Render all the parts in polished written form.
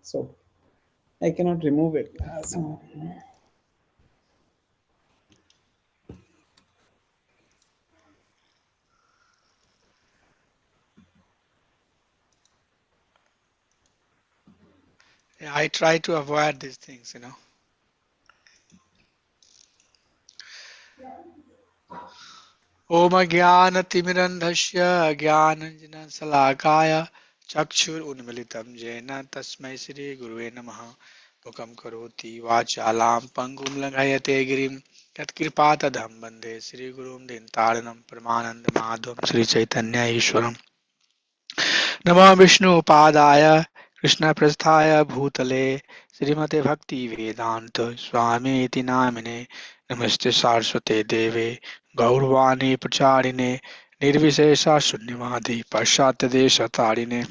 so I cannot remove it. Yeah, I try to avoid these things, Om Jnanatimirandhasya Jnananjana Chakshur Unmilitam Jena Tasmai Shri Gurue Namaha Mukam Karoti Vachalam Pangum Langhayate Girim Yatkirpatadham Bande Shri Gurum Dintaranam Paramanand Madhvam Shri Chaitanya Ishwaram Namah Vishnu Padaya Krishna Prasthaya Bhutale Srimate Bhakti Vedanta Swami Iti Namine Namaste Saraswate Deve Gaurvani Pracharine Nirvishesha Shunyavadi Parshatya Deshatarine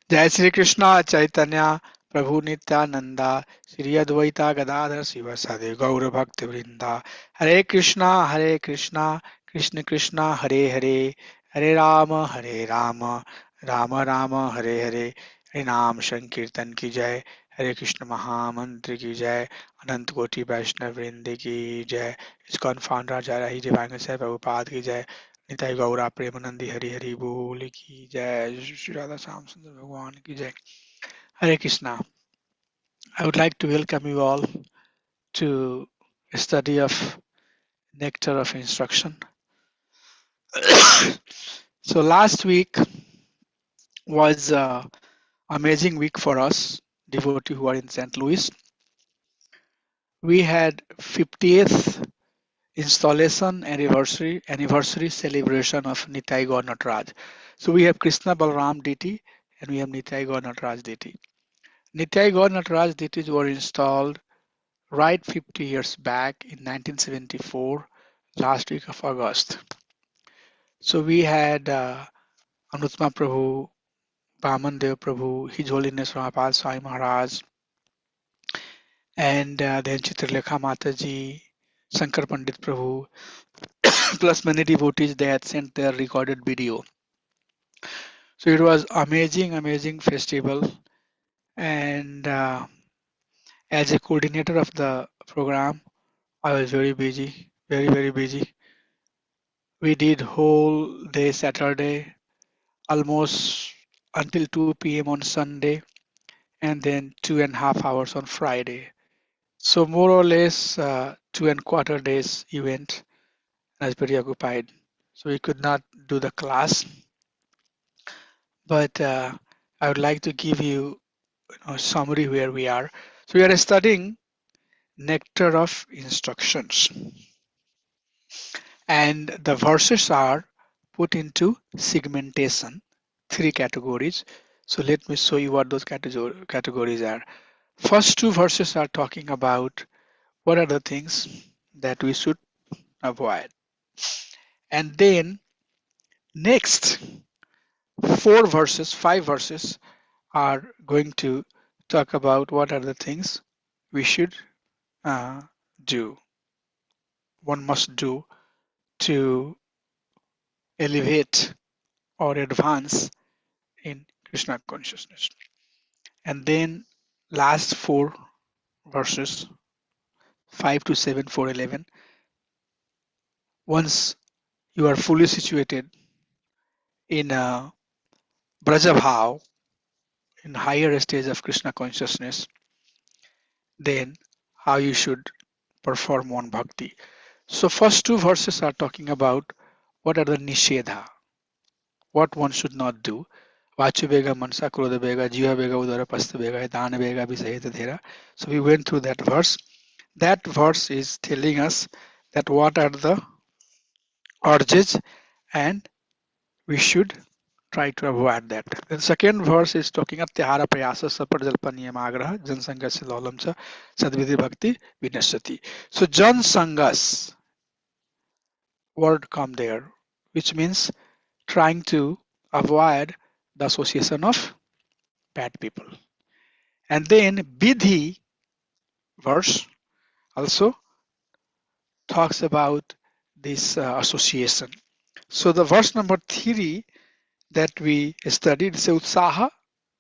Jai Sri Krishna Chaitanya Prabhu Nityananda Sri Advaita Gadadhar Sivasade Gaura Bhakti Vrinda Hare Krishna Krishna Krishna Hare Hare Hare Rama Rama Rama Hare Hare Hare Nam Sankirtan Ki Jai Hare Krishna Mahamantra Ki Jai Anant Koti Vaishnav Vrinde Ki Jai ISKCON founder Jai Rahi Divine Sai Prabhupada Ki Jai Nitai Gaura Premanandi Hari Hari बोल की जय श्री राधा श्याम सुंदर भगवान की जय Hare Krishna. I would like to welcome you all to a study of Nectar of Instruction. So last week was an amazing week for us, devotees who are in St. Louis. We had 50th installation anniversary celebration of Nitai Gaur Nataraj. So we have Krishna Balram deity and we have Nitai Gaur Nataraj deity. Nitai Gaur Nataraj deities were installed right 50 years back in 1974, last week of August. So we had Anutma Prabhu, Baman Dev Prabhu, His Holiness Ramapal Swami Maharaj, and then Chitralekha Mataji, Shankar Pandit Prabhu, plus many devotees. They had sent their recorded video. So it was amazing festival. And as a coordinator of the program, I was very busy, very busy. We did whole day Saturday, almost until 2 p.m. on Sunday, and then 2.5 hours on Friday. So more or less 2.25 days event. I was very occupied. So we could not do the class, but I would like to give you a summary where we are. So we are studying Nectar of Instructions. And the verses are put into segmentation, 3 categories. So let me show you what those categories are. First 2 verses are talking about what are the things that we should avoid. And then next 5 verses are going to talk about what are the things we should do, one must do to elevate or advance in Krishna consciousness. And then last 4 verses, 5 to 7, 4, 11. Once you are fully situated in a Brajabhav, in higher stage of Krishna consciousness, then how you should perform one bhakti. So first 2 verses are talking about what are the nishedha, what one should not do. Vachubega, Mansa, Krodha Bega, Jiva Bega, Udara, Pasta Bega, Dana Bega, Visayata Thera. So we went through that verse. That verse is telling us that what are the urges and we should try to avoid that. The second verse is talking at Tihara Prayasa Saparjalpa Niyamagraha Jansangas Lolamcha Sadvidhi Bhakti Vinasati. So Jan Sangas word come there, which means trying to avoid the association of bad people. And then Vidhi verse also talks about this association. So the verse number 3 that we studied is Utsaha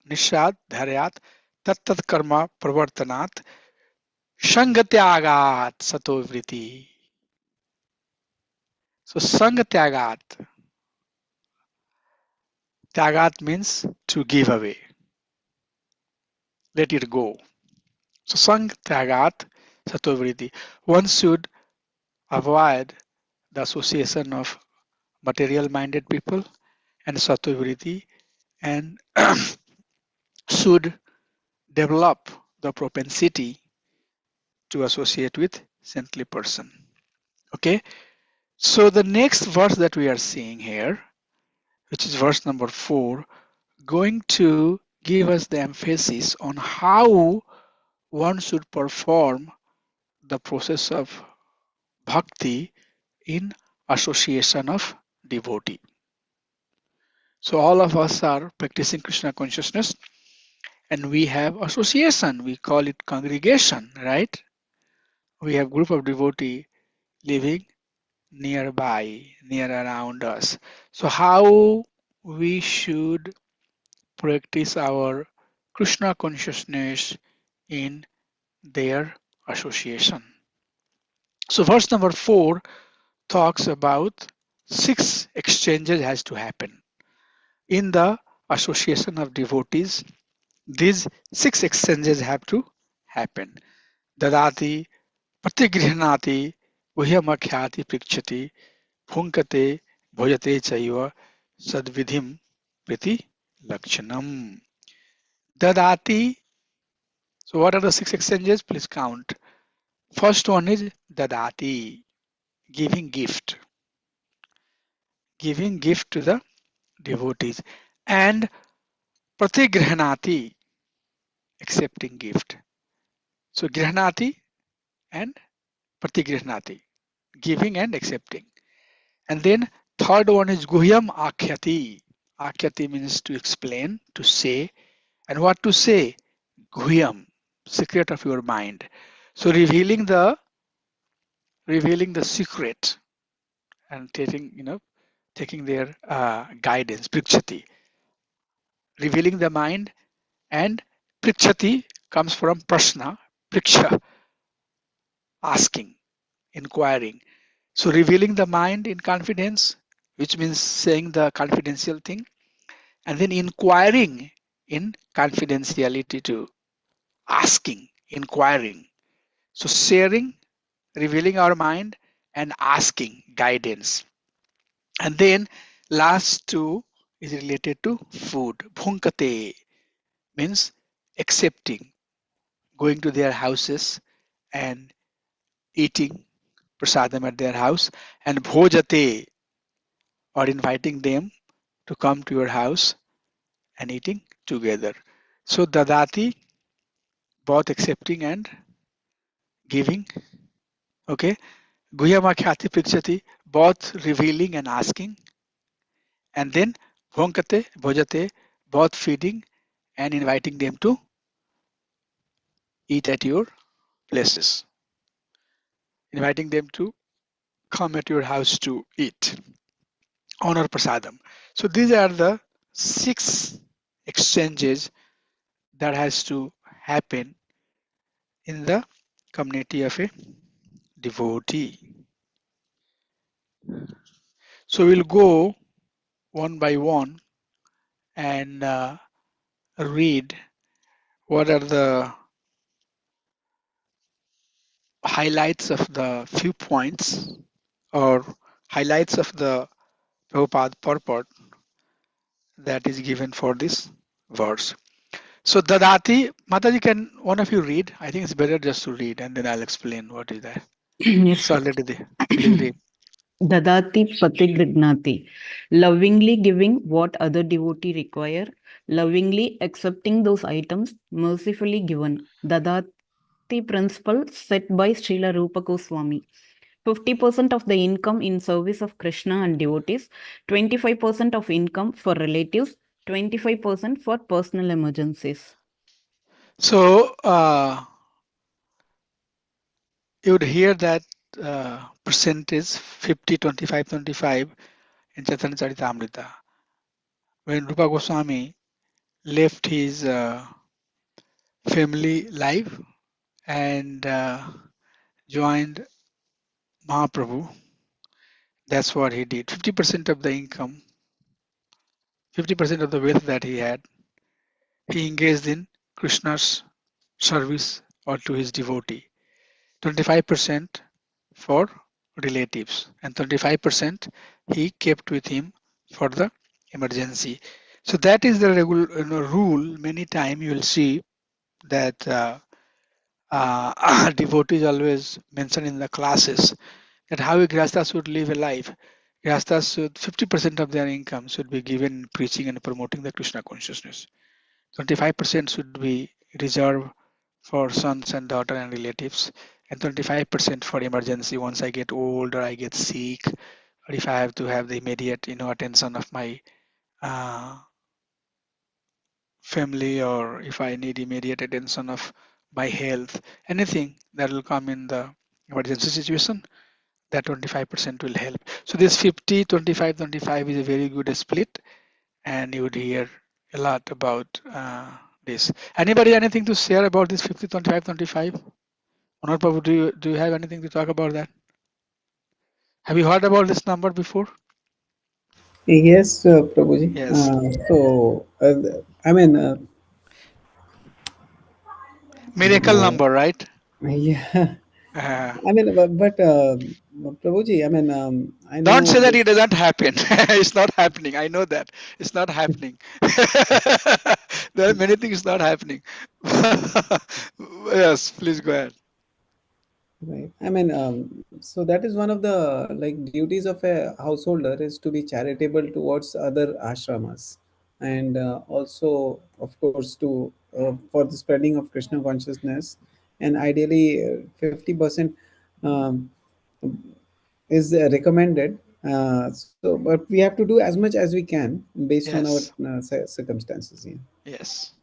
निश्चात धैर्यात तत्तत् कर्म प्रवर्तनात् संग त्यागात सतो वृत्ति. So sang tyagat, tyagat means to give away, let it go. So sang tyagat sato vritti. One should avoid the association of material minded people and sato vritti, and should develop the propensity to associate with saintly person. Okay, so the next verse that we are seeing here, which is verse number 4, going to give us the emphasis on how one should perform the process of bhakti in association of devotee. So all of us are practicing Krishna consciousness and we have association. We call it congregation, right? We have group of devotee living nearby, near around us. So how we should practice our Krishna consciousness in their association. So verse number 4 talks about 6 exchanges has to happen. In the association of devotees, these 6 exchanges have to happen. Dadati, Pratigrihnati, Guhyamakhyati Prikshati, Bhunkate, Bhojate Chaiva, Sadvidhim Priti Lakshanam. Dadati, so what are the 6 exchanges? Please count. First one is Dadati, giving gift. Giving gift to the devotees. And Pratigrihnati, accepting gift. So Grihnati and Pratigrihnati, giving and accepting. And then third one is Guhyam Akhyati. Akhyati means to explain, to say. And what to say? Guhyam, secret of your mind. So revealing the secret and taking their guidance, Prikshati, revealing the mind. And Prikshati comes from Prashna, Priksha, asking, inquiring. So revealing the mind in confidence, which means saying the confidential thing, and then inquiring in confidentiality too, asking, inquiring. So sharing, revealing our mind, and asking guidance. And then last two is related to food. Bhunkate means accepting, going to their houses and eating prasadam at their house, and bhojate, or inviting them to come to your house and eating together. So dadati, both accepting and giving. Okay. Guhyamakhati prikshati, both revealing and asking. And then bhonkate, bhojate, both feeding and inviting them to eat at your places. Inviting them to come at your house to eat. Honor prasadam. So these are the 6 exchanges that has to happen in the community of a devotee. So we'll go one by one and read what are the highlights of the few points or highlights of the Prabhupada purport that is given for this verse. So Dadati, Mataji, can one of you read? I think it's better just to read and then I'll explain what is that. Yes, It's sir. already there. Please read. Dadati Patignati. Lovingly giving what other devotee require, lovingly accepting those items mercifully given. Dadati principle set by Srila Rupa Goswami. 50% of the income in service of Krishna and devotees, 25% of income for relatives, 25% for personal emergencies. So you would hear that percentage 50, 25, 25 in Chaitanya Charitamrita. When Rupa Goswami left his family life and joined Mahaprabhu. That's what he did. 50% of the income, 50% of the wealth that he had, he engaged in Krishna's service or to his devotee. 25% for relatives and 25% he kept with him for the emergency. So that is the rule. Many times you will see that devotees always mention in the classes that how a grihastha should live a life. Grihasthas should 50% of their income should be given preaching and promoting the Krishna consciousness. 25% should be reserved for sons and daughter and relatives, and 25% for emergency once I get old or I get sick, or if I have to have the immediate attention of my uh, family, or if I need immediate attention of my health, anything that will come in the emergency situation, that 25% will help. So this 50, 25, 25 is a very good split, and you would hear a lot about this. Anybody anything to share about this 50, 25, 25? Manoj Prabhu, do you have anything to talk about that? Have you heard about this number before? Yes, Prabhuji. Yes. I mean, Miracle uh, number, right? yeah. Uh, I mean, Prabhuji, I mean, I don't know say that this. it doesn't happen. It's not happening. I know that. It's not happening. There are many things not happening. Yes, please go ahead. Right. I mean, so that is one of the like duties of a householder is to be charitable towards other ashramas, and also, of course, to for the spreading of Krishna consciousness, and ideally, 50% um, is recommended. But we have to do as much as we can based on our Yes, circumstances. Yeah. yes,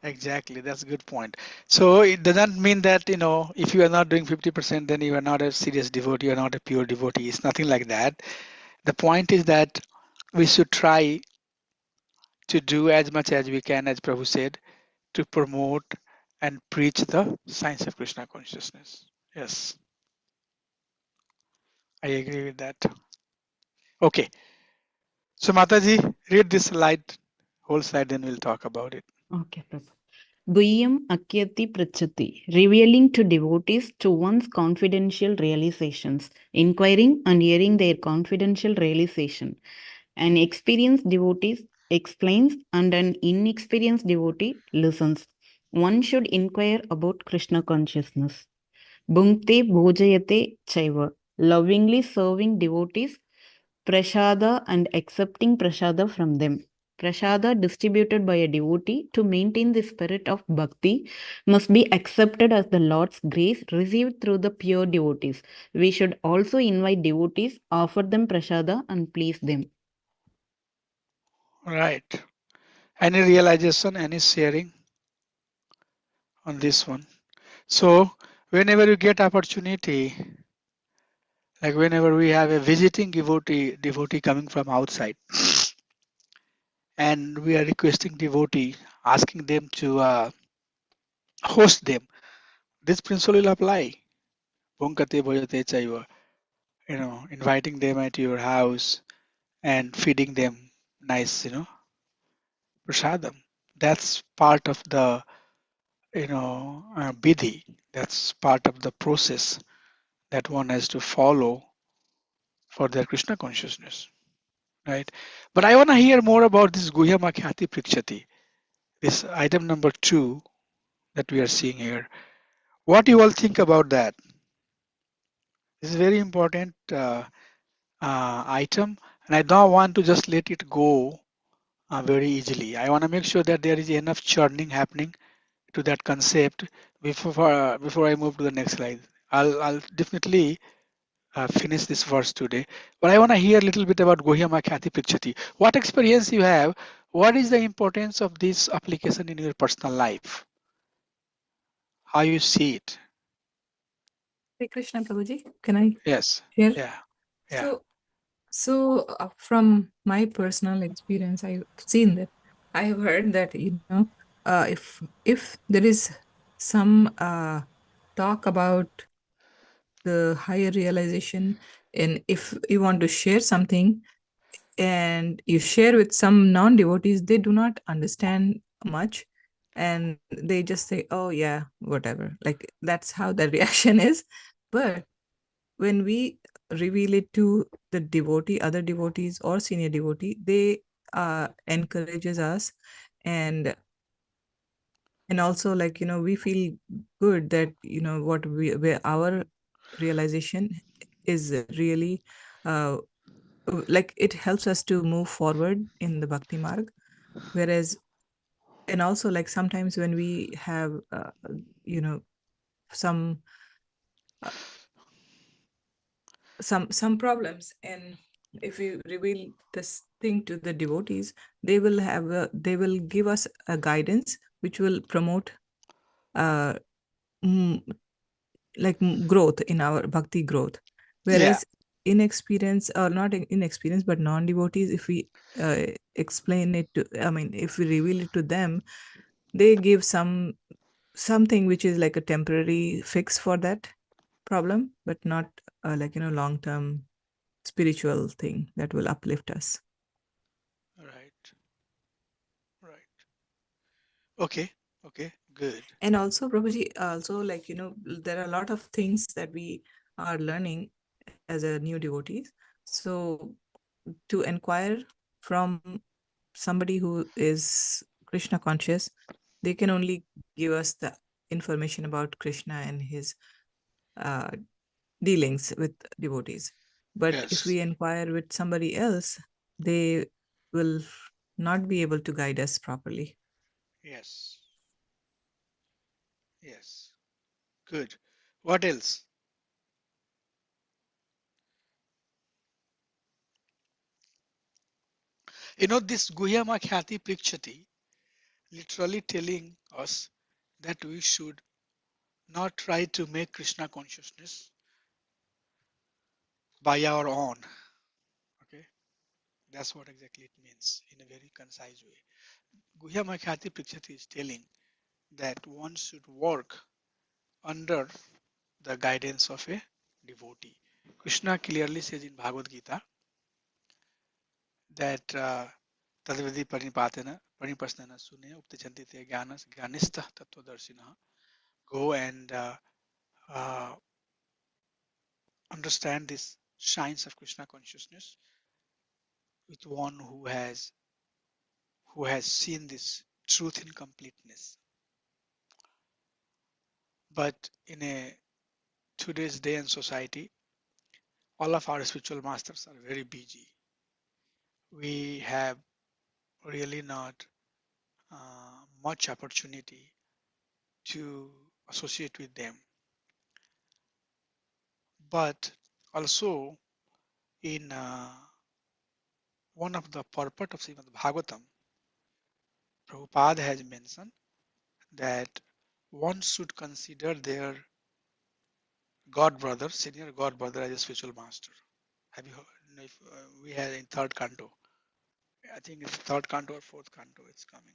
exactly. That's a good point. So it doesn't mean that, if you are not doing 50%, then you are not a serious devotee, you are not a pure devotee. It's nothing like that. The point is that we should try to do as much as we can, as Prabhu said, to promote and preach the science of Krishna consciousness. Yes, I agree with that. Okay, so Mataji, read this slide, whole slide, then we'll talk about it. Okay, Prabhu. Guhyam Akyati Prachati, revealing to devotees to one's confidential realizations, inquiring and hearing their confidential realization. An experienced devotee explains and an inexperienced devotee listens. One should inquire about Krishna consciousness. Bhunkte Bhojayate Chaiva, lovingly serving devotees, prasada and accepting prasada from them. Prasada distributed by a devotee to maintain the spirit of bhakti must be accepted as the Lord's grace received through the pure devotees. We should also invite devotees, offer them prasada, and please them. Right. Any realization, any sharing on this one? So whenever you get opportunity, like whenever we have a visiting devotee coming from outside, and we are requesting devotee, asking them to host them, this principle will apply. Bhunkate bhojate chaiva. Inviting them at your house and feeding them nice, prasadam. That's part of the, bidhi. That's part of the process that one has to follow for their Krishna consciousness, right? But I want to hear more about this Guhya Makhati Prikshati, this item number 2 that we are seeing here. What do you all think about that? This is very important item, and I don't want to just let it go very easily. I want to make sure that there is enough churning happening to that concept before I move to the next slide. I'll definitely finish this verse today, but I want to hear a little bit about Gohyama Khyati Prikshati. What experience you have? What is the importance of this application in your personal life? How you see it? Hare Krishna Prabhuji, can I Yes. share? Yeah. Yeah. So, from my personal experience, I've seen that I have heard that, if there is some talk about the higher realization, and if you want to share something and you share with some non-devotees, they do not understand much, and they just say, oh yeah, whatever, like that's how the reaction is. But when we reveal it to the devotee, other devotees or senior devotee, they encourages us, and also, like, we feel good that what we where our realization is really uh, like it helps us to move forward in the bhakti marg. Whereas, and also, like, sometimes when we have you know some uh, some problems, and if we reveal this thing to the devotees, they will give us a guidance which will promote uh, mm, growth in our bhakti growth. Yeah. Whereas inexperienced, or not inexperienced, but non-devotees, if we explain it to, I mean, if we reveal it to them, they give something which is like a temporary fix for that problem, but not long term spiritual thing that will uplift us. Right. Right. Okay. Okay. Good. And also, Prabhuji, also, like, there are a lot of things that we are learning as a new devotees. So to inquire from somebody who is Krishna conscious, they can only give us the information about Krishna and his uh, dealings with devotees. But if Yes. we inquire with somebody else, they will not be able to guide us properly. Yes. Yes. Good. What else? This Guhyama Khyati Prikshati literally telling us that we should not try to make Krishna consciousness by our own. Okay. That's what exactly it means in a very concise way. Guhyama Khyati Prikshati is telling that one should work under the guidance of a devotee. Krishna clearly says in Bhagavad Gita that Tadvidi Pranipatena Pranipasnana Sune Uptichanti Te Gyanas Gyanistha Tattvadarshina. Go and uh, understand this shines of Krishna consciousness with one who has seen this truth in completeness. But in a today's day and society, all of our spiritual masters are very busy. We have really not much opportunity to associate with them. But also in one of the purport of Srimad Bhagavatam, Prabhupada has mentioned that one should consider their god brother, senior god brother, as a spiritual master. Have you heard? If, we had in third canto, I think it's third canto or fourth canto, it's coming.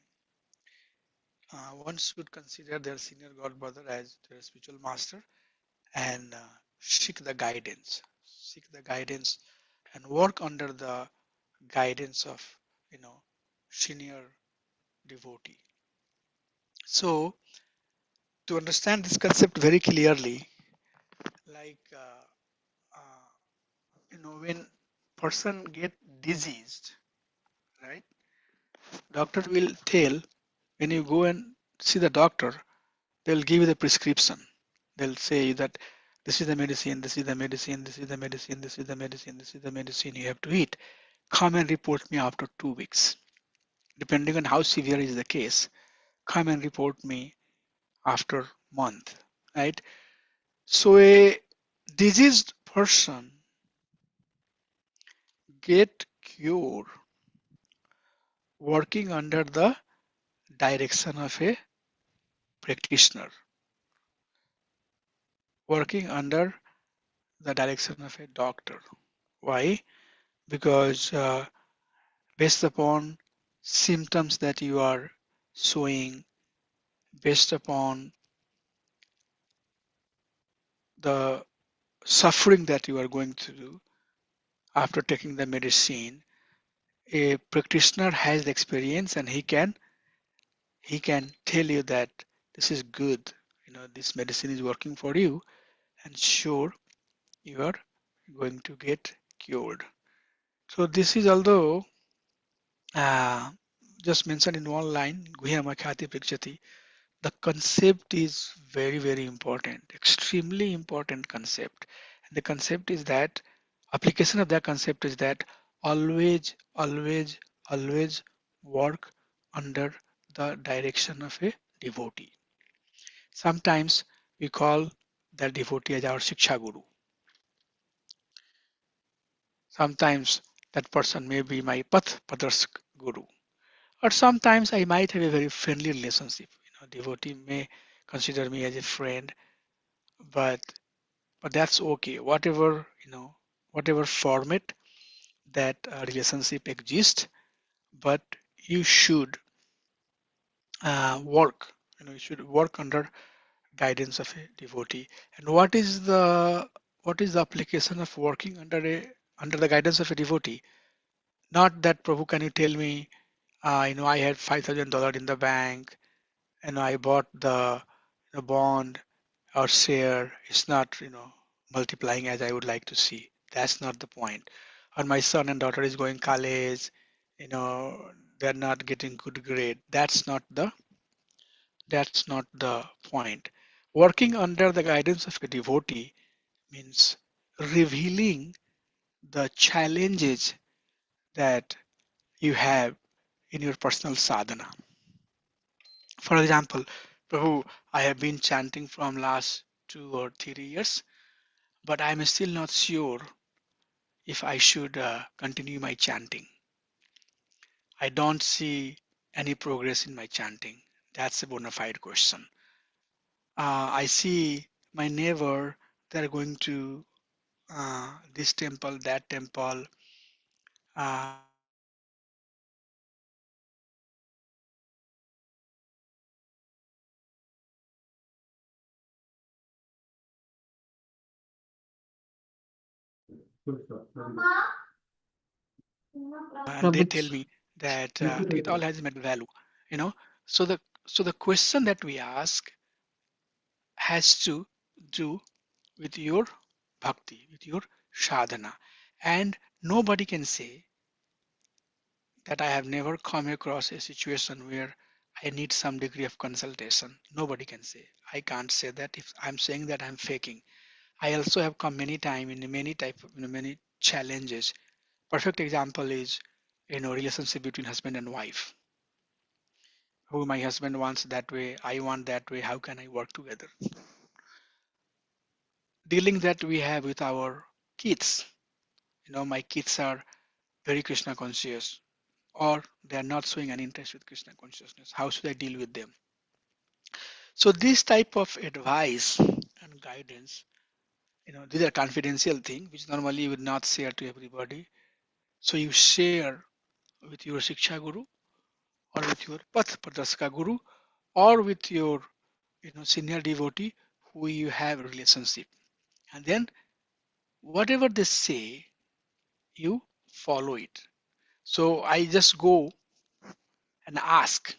One should consider their senior god brother as their spiritual master and seek the guidance and work under the guidance of you know senior devotee. So to understand this concept very clearly, like when person get diseased, right, doctor will tell, when you go and see the doctor, they'll give you the prescription. They'll say that this is the medicine, this is the medicine, this is the medicine, this is the medicine, this is the medicine you have to eat. Come and report me after 2 weeks. Depending on how severe is the case, come and report me after month, right? So a diseased person get cure working under the direction of a practitioner, working under the direction of a doctor. Why? Because based upon symptoms that you are showing based upon the suffering that you are going through after taking the medicine, a practitioner has the experience and he can tell you that this is good, this medicine is working for you, and sure, you are going to get cured. So this is, although uh, just mentioned in one line, Guhyama Khati Prikshati, the concept is very, very important, extremely important concept. And the concept is that application of that concept is that always, always, always work under the direction of a devotee. Sometimes we call that devotee as our Shiksha Guru. Sometimes that person may be my Path Padarshak Guru. Or sometimes I might have a very friendly relationship. Devotee may consider me as a friend, but that's okay. Whatever format that relationship exists, but you should work. You should work under guidance of a devotee. And what is the application of working under the guidance of a devotee? Not that, Prabhu, can you tell me, I had $5,000 in the bank and I bought the bond or share. It's not, multiplying as I would like to see. That's not the point. Or my son and daughter is going college, they're not getting good grade. That's not the point. Working under the guidance of a devotee means revealing the challenges that you have in your personal sadhana. For example, Prabhu, I have been chanting from last 2 or 3 years, but I'm still not sure if I should continue my chanting. I don't see any progress in my chanting. That's a bona fide question. I see my neighbor, they're going to this temple, that temple, they're doing this, and they tell Prabhuji. me that it all has value. You know, so the question that we ask has to do with your bhakti, with your sadhana, and nobody can say that I have never come across a situation where I need some degree of consultation. Nobody can say. I can't say that. If I'm saying that, I'm faking. I also have come many time in many type of many challenges. Perfect example is relationship between husband and wife. Who my husband wants that way, I want that way. How can I work together? Dealing that we have with our kids. My kids are very Krishna conscious, or they are not showing an interest with Krishna consciousness. How should I deal with them? So this type of advice and guidance, these are confidential things which normally you would not share to everybody. So you share with your Shiksha Guru or with your Path Pradarshaka Guru or with your senior devotee who you have a relationship. And then whatever they say, you follow it. So I just go and ask.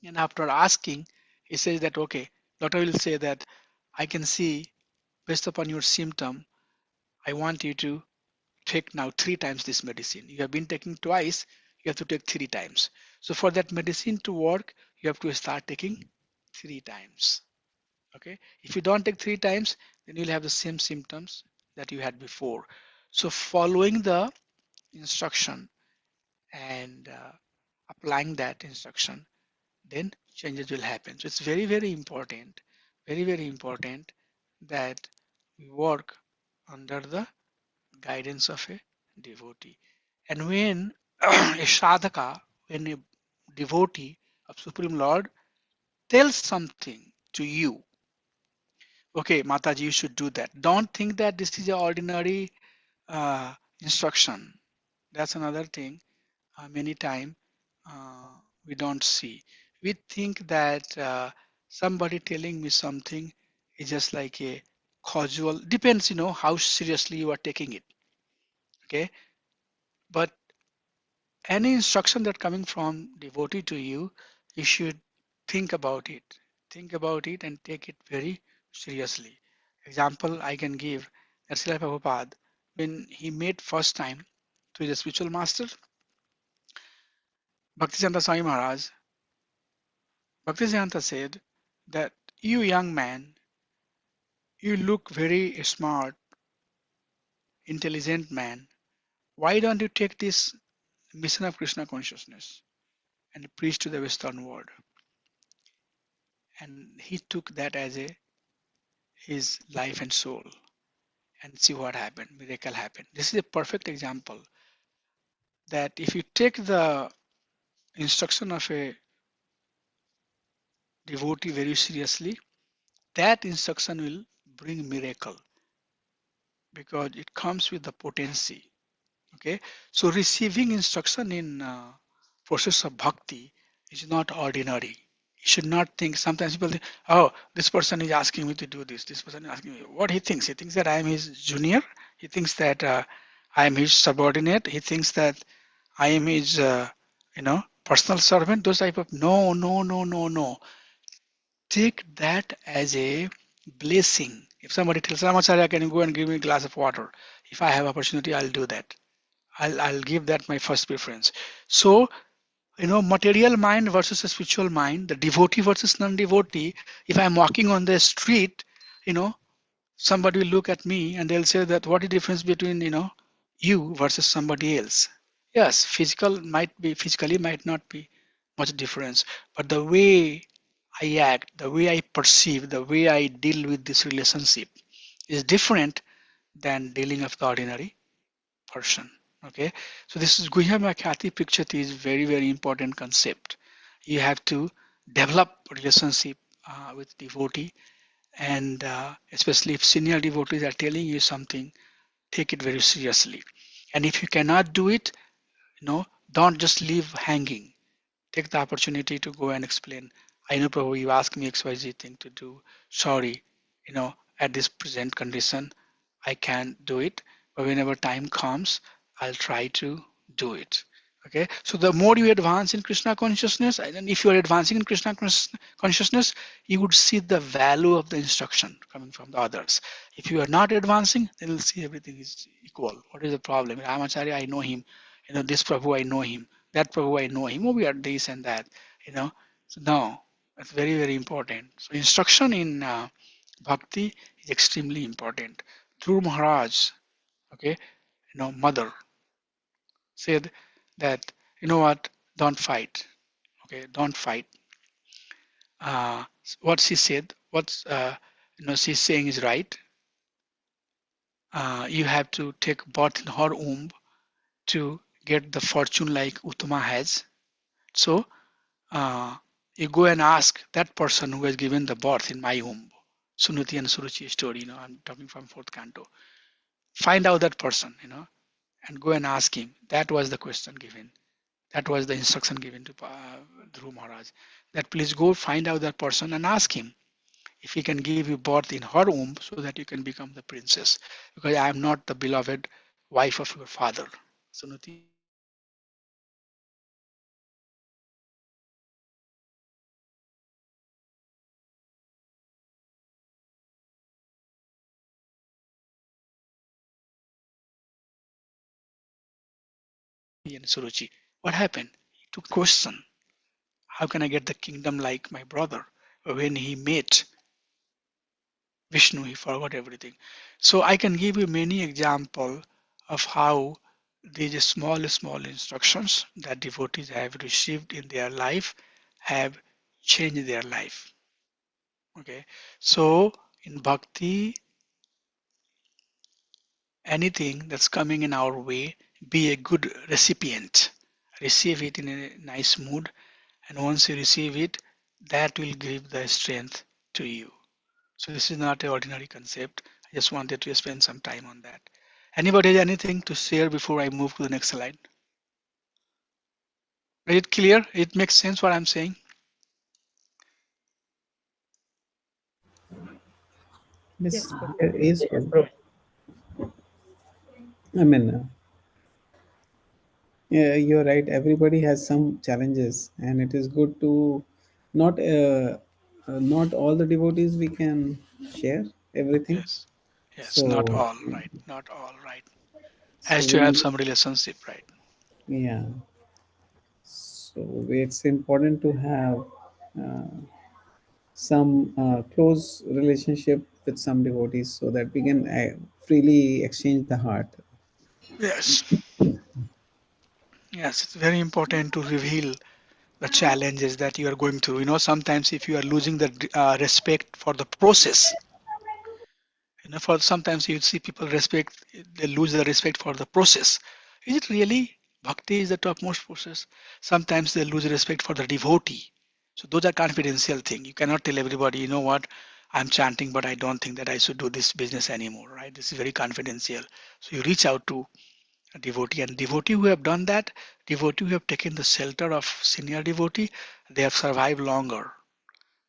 And after asking, he says that, okay, doctor will say that I can see based upon your symptom, I want you to take now 3 times this medicine. You have been taking twice, you have to take 3 times. So for that medicine to work, you have to start taking 3 times. Okay. If you don't take 3 times, then you'll have the same symptoms that you had before. So following the instruction and applying that instruction, then changes will happen. So it's very, very, very important that we work under the guidance of a devotee. And when a sadhaka, when a devotee of Supreme Lord tells something to you, okay, Mataji, you should do that. Don't think that this is an ordinary instruction. That's another thing. Many time we don't see. We think that somebody telling me something is just like a casual, depends, how seriously you are taking it. Okay. But any instruction that coming from devotee to you, you should think about it. Think about it and take it very seriously. Example I can give that Srila Prabhupada, when he met first time to his spiritual master, Bhaktisiddhanta Swami Maharaj, Bhaktisiddhanta said that you young man, you look very smart, intelligent man. Why don't you take this mission of Krishna consciousness and preach to the Western world? And he took that as a his life and soul, and see what happened. Miracle happened. This is a perfect example that if you take the instruction of a devotee very seriously, that instruction will bring miracle because it comes with the potency. Okay, so receiving instruction in process of bhakti is not ordinary. You should not think. Sometimes people think, oh, this person is asking me to do this. This person is asking me what he thinks. He thinks that I am his junior. He thinks that I am his subordinate. He thinks that I am his, personal servant. Those type of no, no, no, no, no. Take that as a blessing. If somebody tells Ramacharya, can you go and give me a glass of water? If I have opportunity, I'll do that. I'll give that my first preference. So, material mind versus a spiritual mind, the devotee versus non-devotee. If I'm walking on the street, you know, somebody will look at me and they'll say that what is the difference between, you versus somebody else? Yes, physically might not be much difference, but the way I act, the way I perceive, the way I deal with this relationship is different than dealing with the ordinary person. Okay, so this is Guhyama Khyati Prakshati is very, very important concept. You have to develop relationship with devotee, and especially if senior devotees are telling you something, take it very seriously. And if you cannot do it, don't just leave hanging. Take the opportunity to go and explain. I know, Prabhu, you asked me XYZ thing to do. Sorry, at this present condition, I can't do it. But whenever time comes, I'll try to do it. Okay. So the more you advance in Krishna consciousness, and if you are advancing in Krishna consciousness, you would see the value of the instruction coming from the others. If you are not advancing, then you'll see everything is equal. What is the problem? Ramacharya, I know him. This Prabhu, I know him. That Prabhu, I know him. Oh, we are this and that. So no, that's very, very important. So instruction in bhakti is extremely important. Dhruv Maharaj, okay, mother said that, what, don't fight. Okay, don't fight. What she said, she's saying is right. You have to take birth in her womb to get the fortune like Uttama has. So you go and ask that person who has given the birth in my womb. Sunuti and Suruchi story, I'm talking from fourth canto. Find out that person, and go and ask him. That was the question given. That was the instruction given to Dhruv Maharaj. That please go find out that person and ask him if he can give you birth in her womb so that you can become the princess. Because I am not the beloved wife of your father. Sunuti and Suruchi story. So Dhruv Maharaj said and Suruchi. What happened? He took question. How can I get the kingdom like my brother? When he met Vishnu, he forgot everything. So I can give you many examples of how these small, small instructions that devotees have received in their life have changed their life. Okay. So in bhakti, anything that's coming in our way, be a good recipient. Receive it in a nice mood, and once you receive it, that will give the strength to you. So this is not an ordinary concept. I just wanted to spend some time on that. Anybody has anything to share before I move to the next slide? Is it clear? It makes sense what I'm saying? Yes, Yes, Prabhu. there is Yes, one. Prabhu. I mean, yeah, you're right. Everybody has some challenges, and it is good to not all the devotees we can share everything. Yes. Yes. Not So, all, right? Not all, right? so Has to have we, some relationship, right? yeah. So it's important to have uh, some close relationship with some devotees so that we can freely exchange the heart. Yes. Yes. It's very important to reveal the challenges that you are going through. Sometimes if you are losing the respect for the process, for sometimes you see people they lose the respect for the process. Is it really bhakti is the topmost process? Sometimes they lose respect for the devotee. So those are confidential thing. You cannot tell everybody, you know what, I'm chanting, but I don't think that I should do this business anymore, right? This is very confidential. So you reach out to a devotee, and devotee who have done that, devotee who have taken the shelter of senior devotee, they have survived longer,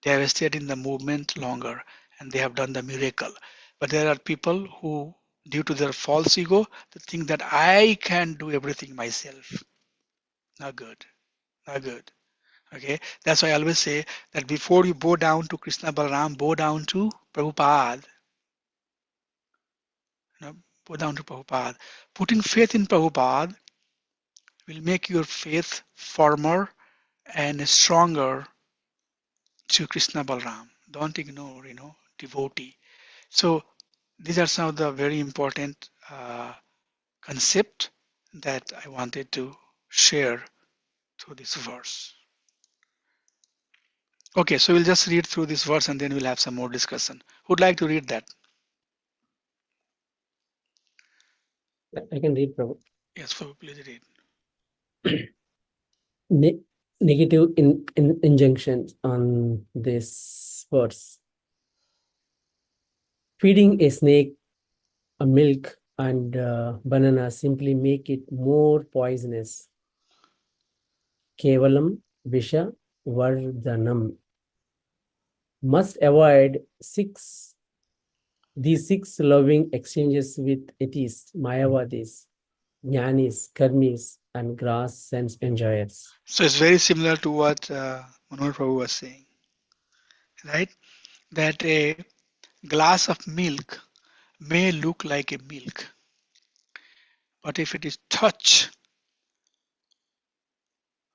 they have stayed in the movement longer, and they have done the miracle. But there are people who, due to their false ego, they think that I can do everything myself. Not good. Not good. Okay. That's why I always say that before you bow down to Krishna Balaram, bow down to Prabhupada. You know, bow down to Prabhupada. Putting faith in Prabhupada will make your faith firmer and stronger to Krishna Balaram. Don't ignore, devotee. So these are some of the very important concept that I wanted to share through this verse. Okay, so we'll just read through this verse and then we'll have some more discussion. Who'd like to read that? I can read, Prabhu. Yes, please read. Ne- Negative injunctions on this verse. Feeding a snake a milk and banana simply make it more poisonous. Kevalam Visha Vardhanam. Must avoid these six loving exchanges with atheists, Mayavadis, Jnanis, Karmis, and grass sense enjoyers. So it's very similar to what Manohar Prabhu was saying, right? That a glass of milk may look like a milk, but if it is touched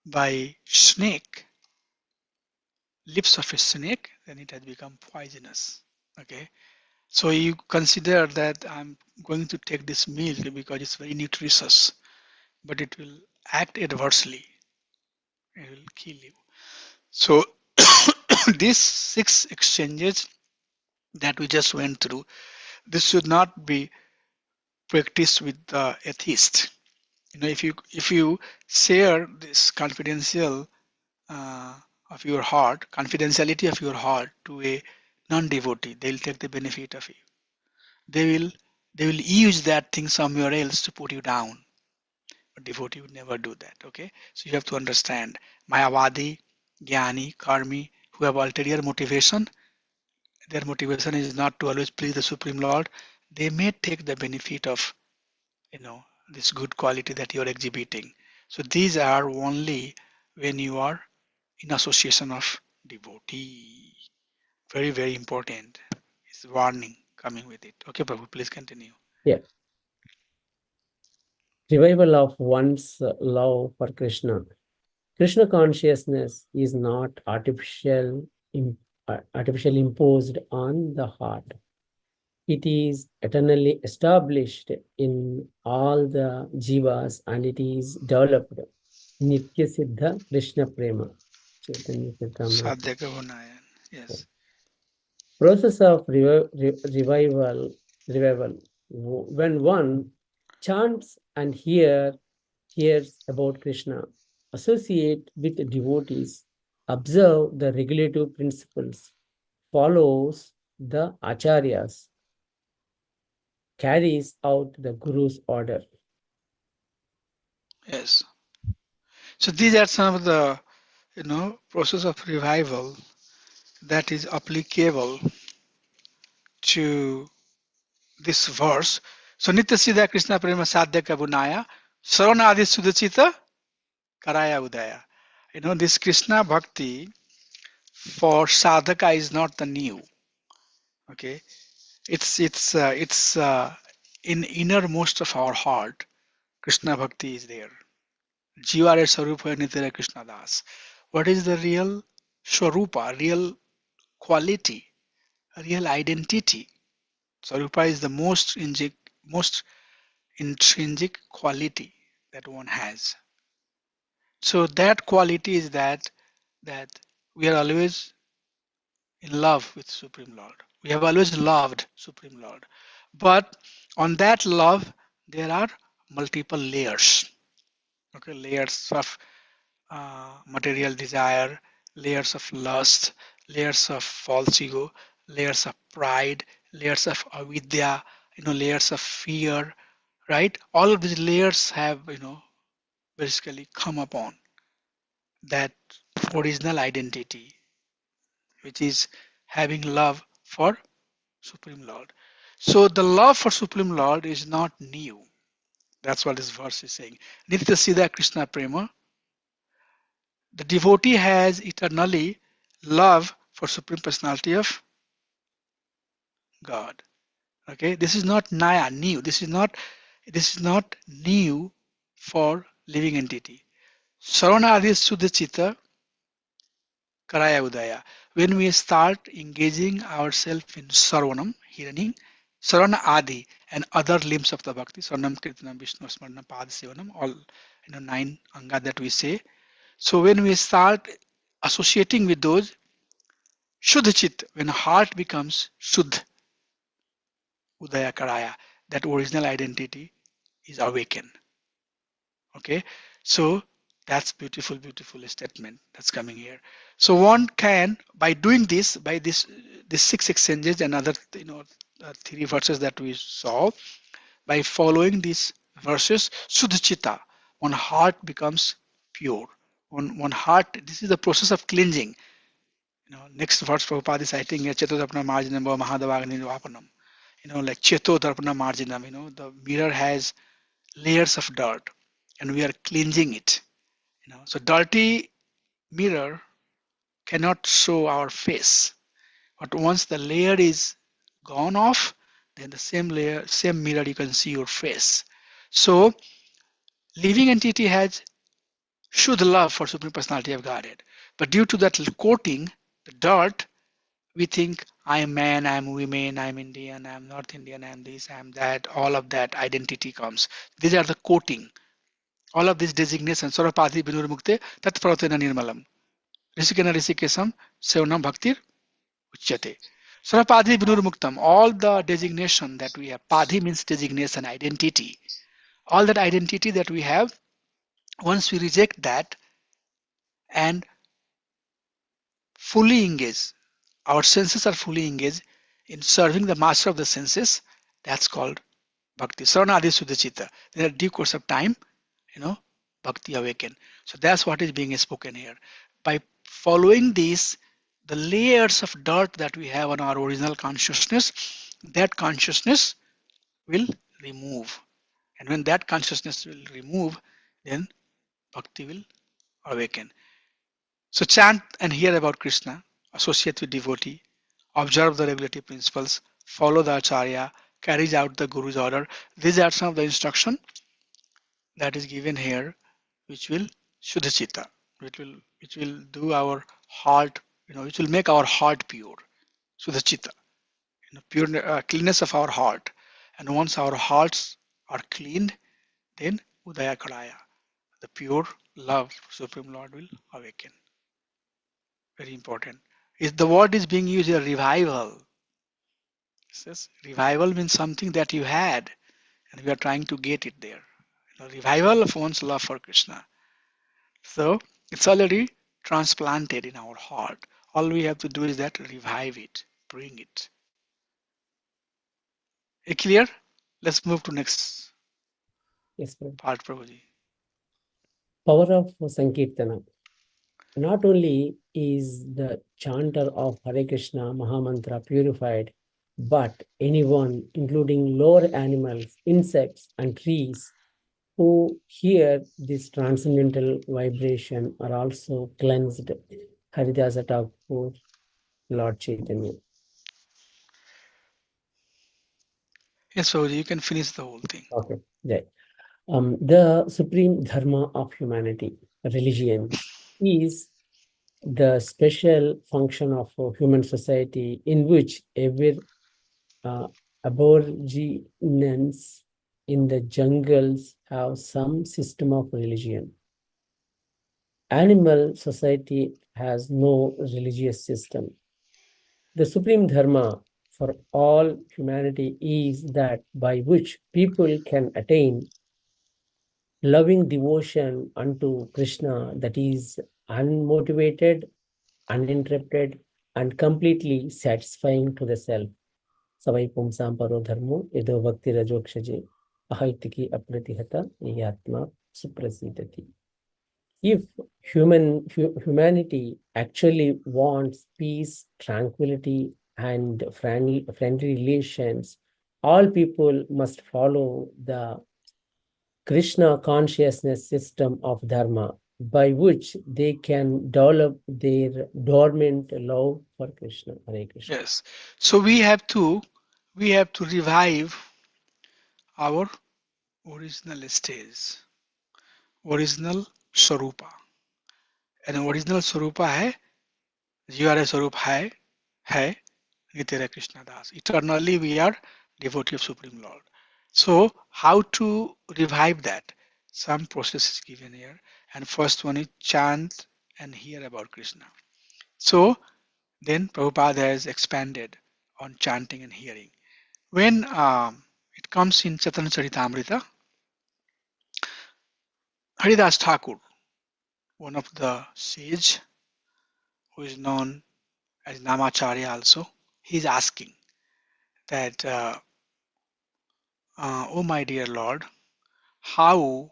by snake, lips of a snake, then it has become poisonous. Okay, so you consider that I'm going to take this milk because it's very nutritious, but it will act adversely. It will kill you. So these six exchanges that we just went through, this should not be practiced with the atheist. If you share this confidential uh, of your heart, confidentiality of your heart to a non-devotee, they'll take the benefit of you. They will they will use that thing somewhere else to put you down. But devotee would never do that. Okay, so you have to understand Mayavadi, Jnani, Karmi, who have ulterior motivation. Their motivation is not to always please the Supreme Lord. They may take the benefit of this good quality that you are exhibiting. So these are only when you are in association of devotee. Very, very important. It's warning coming with it. Okay, Prabhu, please continue. Yeah. Revival of one's love for Krishna. Krishna consciousness is not artificially imposed on the heart. It is eternally established in all the jivas and it is developed. Nitya Siddha Krishna Prema. Chaitanya Charitamrita. Sadhya Gahunayan. Yes. Process of revival. When one chants and hears about Krishna, associate with devotees, observe the regulative principles, follows the acharyas, carries out the guru's order. Yes. So these are some of the process of revival that is applicable to this verse. So Nitya Siddha Krishna Prema Sadhya Kabunaya Sarana Adi Sudachita Karaya Udaya. This Krishna Bhakti for sadhaka is not the new. Okay, it's in innermost of our heart. Krishna Bhakti is there. Jivare Sarupa Nitya Krishna Das. What is the real Swarupa, real quality, real identity? Sarupa is the most intrinsic quality that one has. So that quality is that we are always in love with Supreme Lord. We have always loved Supreme Lord. But on that love, there are multiple layers. Okay, layers of material desire, layers of lust, layers of false ego, layers of pride, layers of avidya, layers of fear, right? All of these layers have, basically come upon that original identity, which is having love for Supreme Lord. So the love for Supreme Lord is not new. That's what this verse is saying. Nitya Siddha Krishna Prema. The devotee has eternally love for Supreme Personality of God. Okay, this is not naya new. This is not new for living entity. Sarana Adi Sudachita Karaya Udaya. When we start engaging ourselves in Sarvanam, hearing, Sarana Adi, and other limbs of the Bhakti, Sarvanam, Kirtanam, Vishnu, Smaranam, Padasivanam, all 9 anga that we say. So when we start associating with those, Shuddha Chit, when heart becomes Shuddh, Udaya Karaya, that original identity is awakened. Okay, so that's beautiful statement that's coming here. So one can, by doing this, by this 6 exchanges and other 3 verses that we saw, by following these verses, Sudhachita, one heart becomes pure. One heart, this is the process of cleansing. Next verse Prabhupada is citing here, Chetodharpana Marjanam Mahadavagni Vapanam. Like Chetodharpana Marjanam, the mirror has layers of dirt and we are cleansing it. So dirty mirror cannot show our face, but once the layer is gone off, then the same mirror you can see your face. So living entity has should love for Supreme Personality of Godhead, but due to that coating, the dirt, we think I am man, I am women, I am Indian, I am North Indian, I am this, I am that, all of that identity comes. These are the coating. All of these designations, Swarapadi Binurmukte, Tatpratena Nirmalam. Risikena Risikesam, Sevnam Bhaktir, Uchyate. Swarapadi Binurmuktam, all the designation that we have, Padhi means designation, identity. All that identity that we have, once we reject that and fully engage, our senses are fully engaged in serving the master of the senses, that's called Bhakti. Saranadi Sudachita. In a due course of time, Bhakti awaken. So that's what is being spoken here. By following these, the layers of dirt that we have on our original consciousness, that consciousness will remove. And when that consciousness will remove, then Bhakti will awaken. So chant and hear about Krishna, associate with devotee, observe the regulative principles, follow the Acharya, carries out the Guru's order. These are some of the instruction that is given here, which will Shuddhachita, which will do our heart, which will make our heart pure. Shuddhachita, pure cleanness of our heart. And once our hearts are cleaned, then Udaya Karaya, the pure love Supreme Lord will awaken. Very important. Is the word is being used here, revival. It says revival means something that you had, and we are trying to get it there. Revival of one's love for Krishna. So it's already transplanted in our heart. All we have to do is that revive it, bring it. Clear? Let's move to next Yes, Prabhu. part, Prabhuji. Power of Sankirtana. Not only is the chanter of Hare Krishna Mahamantra purified, but anyone, including lower animals, insects, and trees, who hear this transcendental vibration are also cleansed. Haridasa Thakur, Lord Chaitanya. Yes, so you can finish the whole thing. Okay. Yeah. The supreme dharma of humanity, religions, is the special function of a human society in which every aborigines in the jungles have some system of religion. Animal society has no religious system. The supreme dharma for all humanity is that by which people can attain loving devotion unto Krishna, that is unmotivated, uninterrupted, and completely satisfying to the self. Savai pumsam paro dharmo ido bhakti rajokshje ahaitiki apratihata yatma suprasidati. If humanity actually wants peace, tranquility, and friendly relations, all people must follow the Krishna consciousness system of Dharma, by which they can develop their dormant love for Krishna. Hare Krishna. Yes. So we have to revive our original stage, original Swarupa. And original Swarupa है जीवारे स्वरूप है ये तेरा Krishna Das. Eternally we are devotee of Supreme Lord. So how to revive that? Some process is given here. And first one is chant and hear about Krishna. So then Prabhupada has expanded on chanting and hearing. When it comes in Chaitanya Charitamrita, Haridas Thakur, one of the sage who is known as Namacharya also, he is asking that, oh my dear Lord, how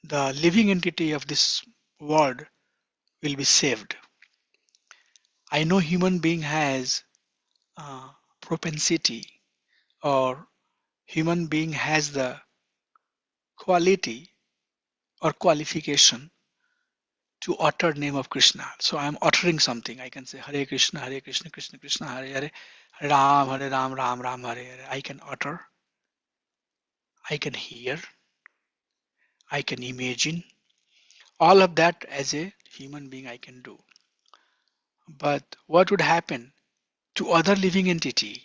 the living entity of this world will be saved. I know human being has propensity, or human being has the quality or qualification to utter name of Krishna. So I am uttering something. I can say Hare Krishna, Krishna Krishna, Hare Hare, Hare Ram, Ram Ram, Hare Hare. I can utter, I can hear, I can imagine. All of that as a human being I can do. But what would happen to other living entity?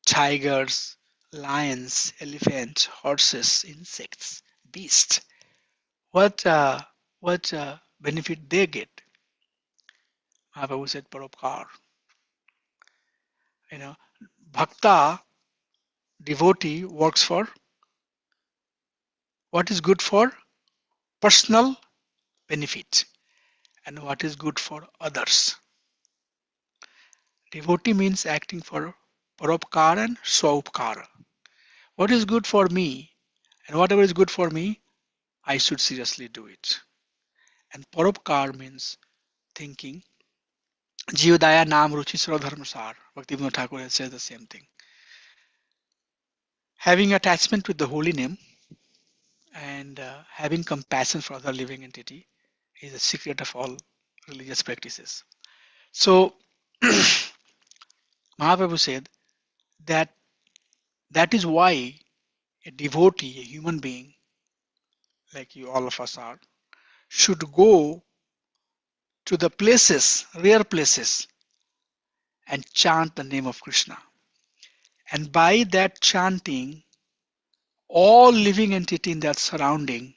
Tigers, lions, elephants, horses, insects, beasts. What benefit they get? Mahaprabhu said paropkar. You know, bhakta, devotee, works for what is good for personal benefit and what is good for others. Devotee means acting for paropkar and swaupkar. What is good for me and whatever is good for me, I should seriously do it. And paropkar means thinking. Jivadaya Nam Ruchi Swadharmasar. Bhaktivinoda Thakur has said the same thing. Having attachment with the holy name and having compassion for other living entity is the secret of all religious practices. So Mahaprabhu said that that is why a devotee, a human being, like you all of us are, should go to the places, rare places, and chant the name of Krishna. And by that chanting, all living entity in that surrounding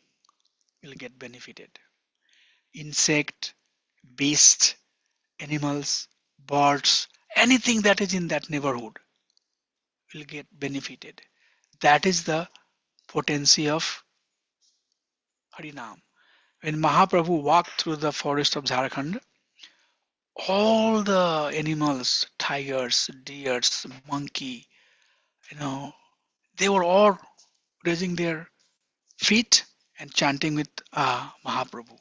will get benefited. Insect, beast, animals, birds, anything that is in that neighborhood will get benefited. That is the potency of Harinam. When Mahaprabhu walked through the forest of Jharkhand, all the animals, tigers, deers, monkey, you know, they were all raising their feet and chanting with Mahaprabhu.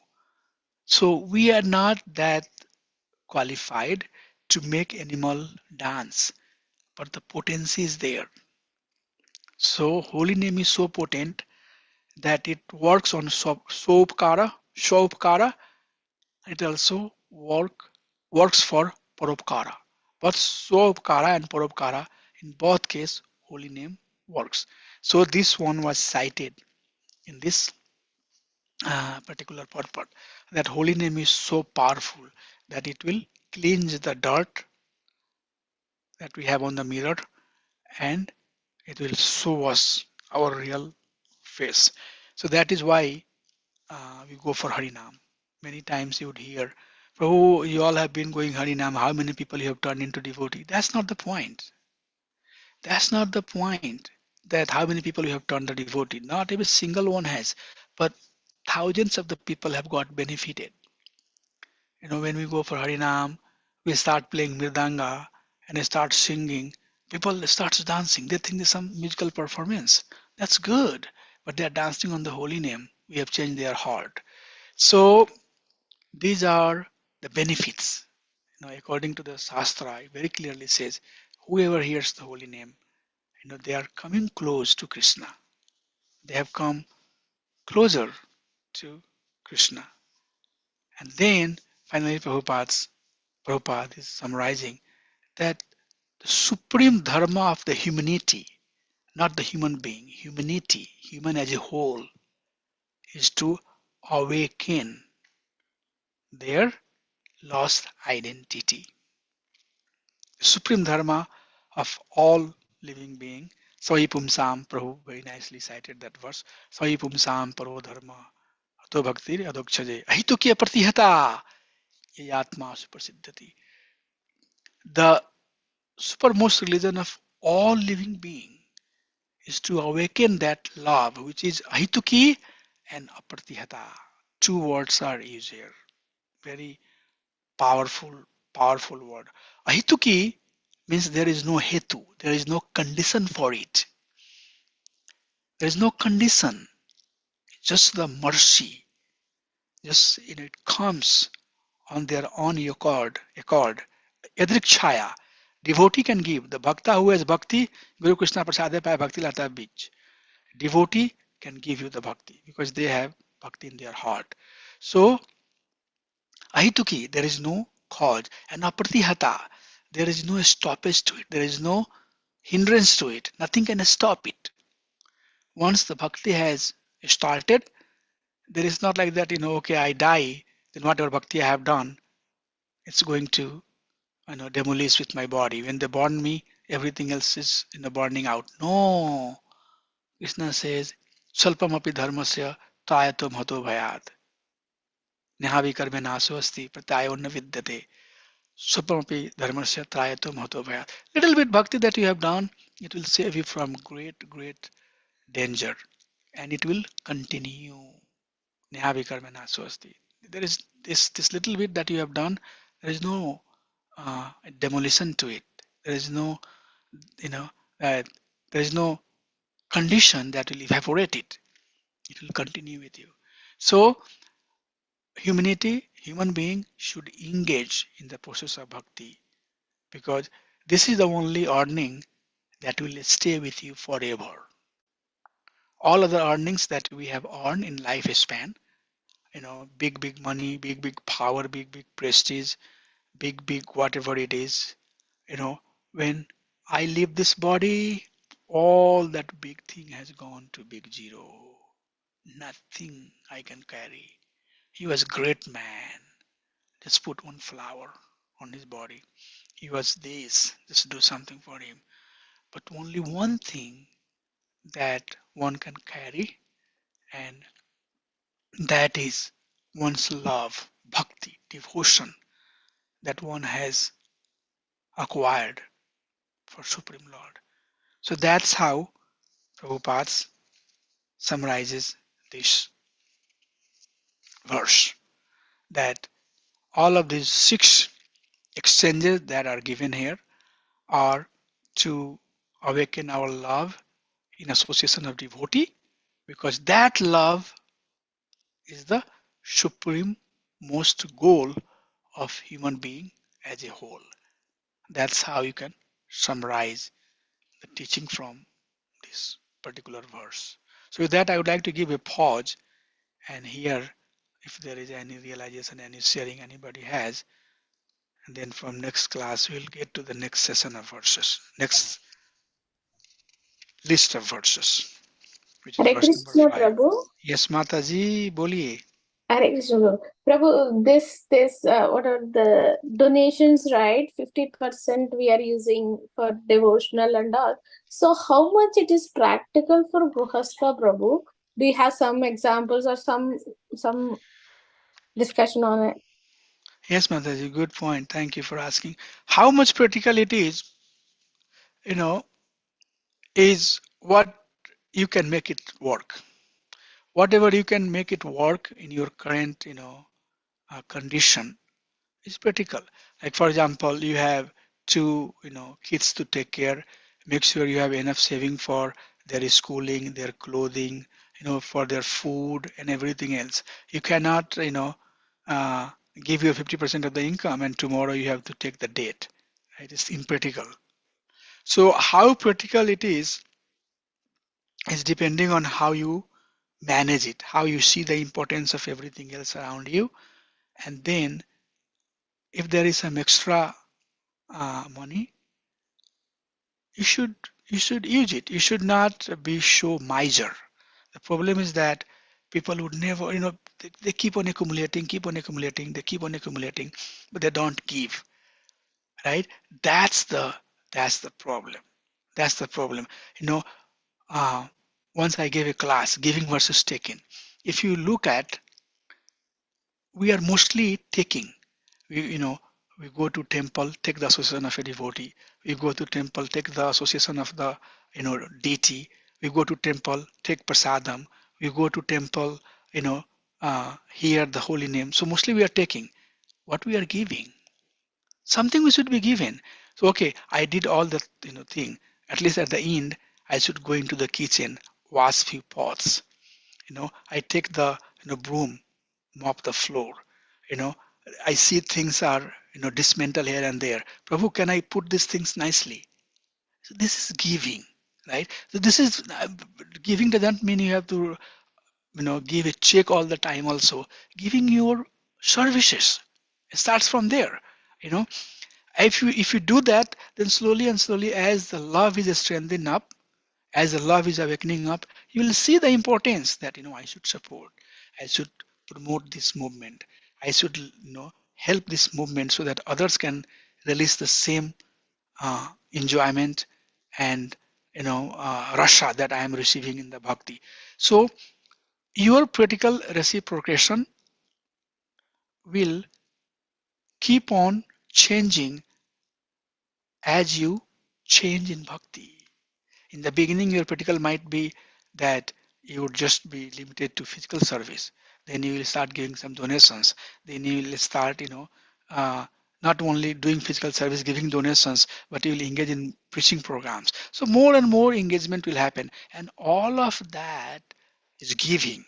So we are not that qualified to make animal dance, but the potency is there. So holy name is so potent that it works on Swopkara. It also works for Paropkara. Both Swopkara and Paropkara, in both case, holy name works. So this one was cited in this particular purport, that holy name is so powerful that it will cleanse the dirt that we have on the mirror, and it will show us our real face. So that is why we go for Harinam. Many times you would hear, Prabhu, you all have been going Harinam, how many people you have turned into devotee? That's not the point. That's not the point, that how many people you have turned the devotee. Not even single one has, but thousands of the people have got benefited. When we go for Harinam, we start playing Mirdanga and start singing. People start dancing. They think there's some musical performance. That's good, but they are dancing on the holy name. We have changed their heart. So these are the benefits. According to the Shastra, it very clearly says, whoever hears the holy name, they are coming close to Krishna. They have come closer to Krishna. And then finally Prabhupada is summarizing that the supreme dharma of the humanity, not the human being, humanity, human as a whole, is to awaken their lost identity. The supreme dharma of all living being. Sahi pumsam, Prabhu very nicely cited that verse. Sahi pumsam paro dharma ato bhaktir adokchaje ahitokya pratihata ye atma suprasiddhati. The supermost religion of all living being is to awaken that love, which is ahituki and apratihata. Two words are used here. Very powerful, powerful word. Ahituki means there is no hetu, there is no condition for it. There is no condition, just the mercy. Just it comes on their own accord. Yadrikshaya. Devotee can give. The bhakta who has bhakti, Guru Krishna Prasade Paya Bhakti Lata Beach. Devotee can give you the bhakti because they have bhakti in their heart. So, ahituki, there is no cause. And apratihata, there is no stoppage to it. There is no hindrance to it. Nothing can stop it. Once the bhakti has started, there is not like that, okay, I die, then whatever bhakti I have done, it's going to, demolish with my body. When they burn me, everything else is, burning out. No. Krishna says, Salpamapi dharmasya tayato mato bhayat. Nehavi karme naso asti pratayonna vidyate. Salpamapi dharmasya tayato mato bhayat. Little bit bhakti that you have done, it will save you from great, great danger. And it will continue. Nehavi karme naso asti. There is this little bit that you have done, there is no demolition to it. There is no, there is no condition that will evaporate it. It will continue with you. So human being should engage in the process of bhakti, because this is the only earning that will stay with you forever. All other earnings that we have earned in lifespan, big money, big power, big prestige, big whatever it is, when I leave this body, all that big thing has gone to big zero. Nothing I can carry. He was great man. Just put one flower on his body. He was this. Just do something for him. But only one thing that one can carry, and that is one's love, bhakti, devotion that one has acquired for Supreme Lord. So that's how Prabhupada summarizes this verse, that all of these 6 exchanges that are given here are to awaken our love in association of devotee, because that love is the supreme most goal of human being as a whole. That's how you can summarize the teaching from this particular verse. So with that, I would like to give a pause and hear if there is any realization, any sharing anybody has. And then from next class, we'll get to the next session of verses, next list of verses, which is Hare verse number Krishna 5. Prabhu. Yes, Mataji, boliye. Hare Krishna Prabhu. Prabhu, this what are the donations, right? 50% we are using for devotional and all. So how much it is practical for Gruhastha, Prabhu? Do you have some examples or some discussion on it? Yes, Mataji, good point. Thank you for asking. How much practical it you know, is what you can make it work. Whatever you can make it work in your current, condition is practical. Like for example, you have two, kids to take care. Make sure you have enough saving for their schooling, their clothing, for their food and everything else. You cannot, uh, give you 50% of the income and tomorrow you have to take the debt. Right? It's impractical. So how practical it is depending on how you manage it, how you see the importance of everything else around you, and then if there is some extra money, you should you should use it. You should not be so miser. The problem is that people would never, they keep on accumulating, they keep on accumulating, but they don't give. Right? That's the that's the problem. That's the problem. You know, uh, once I gave a class, giving versus taking. If you look at, we are mostly taking. We, we go to temple, take the association of a devotee. We go to temple, take the association of the, deity. We go to temple, take prasadam. We go to temple, hear the holy name. So mostly we are taking. What we are giving, something we should be given. So okay, I did all the, thing. At least at the end, I should go into the kitchen, wash few pots. I take the, broom, mop the floor. you know I see things are, dismantled here and there. Prabhu, can I put these things nicely? So this is giving, right? So this is, giving doesn't mean you have to, give a check all the time. Also giving your services, it starts from there. you know if you do that, then slowly and slowly, as the love is strengthening up, as the love is awakening up, you will see the importance that, I should support, I should promote this movement, I should, help this movement so that others can release the same enjoyment and, rasha that I am receiving in the bhakti. So your practical reciprocation will keep on changing as you change in bhakti. In the beginning, your practical might be that you would just be limited to physical service. Then you will start giving some donations. Then you will start, uh, not only doing physical service, giving donations, but you will engage in preaching programs. So more and more engagement will happen. And all of that is giving.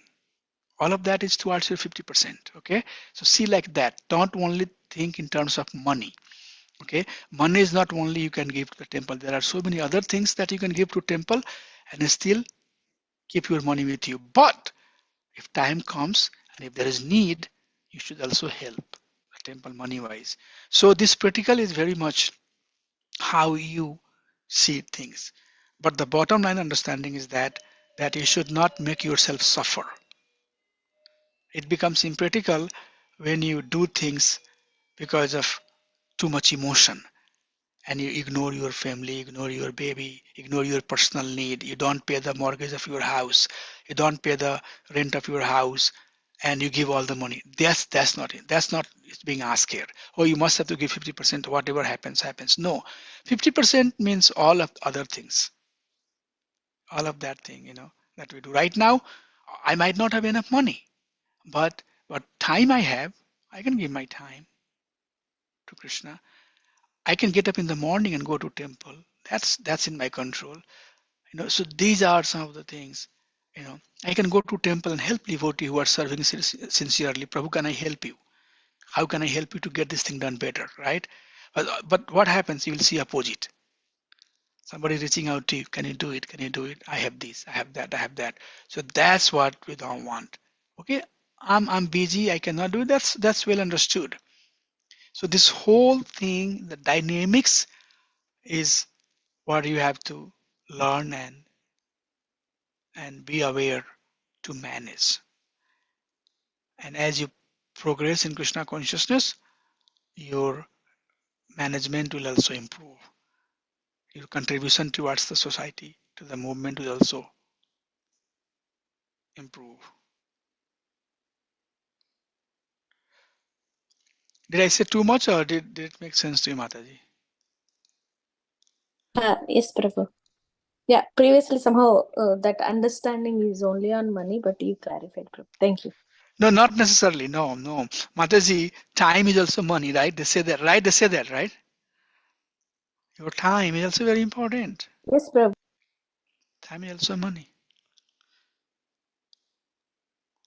All of that is towards your 50%. Okay. So see like that. Don't only think in terms of money. Okay, money is not only you can give to the temple. There are so many other things that you can give to temple and still keep your money with you. But if time comes and if there is need, you should also help the temple money wise. So this practical is very much how you see things. But the bottom line understanding is that you should not make yourself suffer. It becomes impractical when you do things because of too much emotion, and you ignore your family, ignore your baby, ignore your personal need. You don't pay the mortgage of your house, you don't pay the rent of your house, and you give all the money. That's not it. That's not it's being asked here. Oh, you must have to give 50%. Whatever happens, happens. No, 50% means all of other things, all of that thing, that we do right now. I might not have enough money, but what time I have, I can give my time to Krishna. I can get up in the morning and go to temple. That's in my control. So these are some of the things. I can go to temple and help devotee who are serving sincerely. Prabhu, can I help you? How can I help you to get this thing done better, right? But what happens? You will see opposite. Somebody reaching out to you, can you do it? Can you do it? I have this, I have that, I have that. So that's what we don't want. Okay, I'm busy, I cannot do it. That's well understood. So this whole thing, the dynamics is what you have to learn and be aware to manage. And as you progress in Krishna consciousness, your management will also improve. Your contribution towards the society, to the movement will also improve. Did I say too much or did it make sense to you, Mataji? Yes, Prabhu. Yeah, previously somehow that understanding is only on money, but you clarified, Prabhu. Thank you. No, not necessarily. No, no. Mataji, time is also money, right? They say that, right? They say that, right? Your time is also very important. Yes, Prabhu. Time is also money.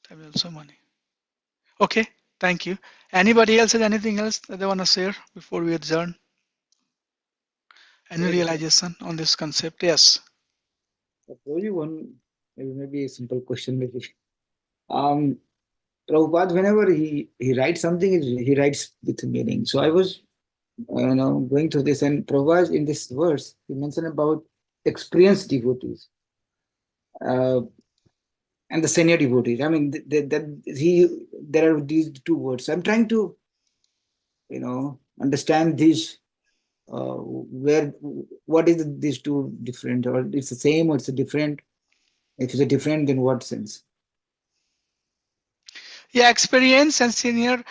Time is also money. Okay, thank you. Anybody else has anything else that they want to share before we adjourn? Any realization on this concept? Yes. Probably one, maybe a simple question, maybe. Um, Prabhupada, whenever he writes something, he writes with meaning. So I was, going through this, and Prabhupada in this verse, he mentioned about experienced devotees and the senior devotees. I mean, there are these two words. I'm trying to, understand these. Where what is these two different, or it's the same, or it's a different? If it's a different, then what sense? Yeah, experience and senior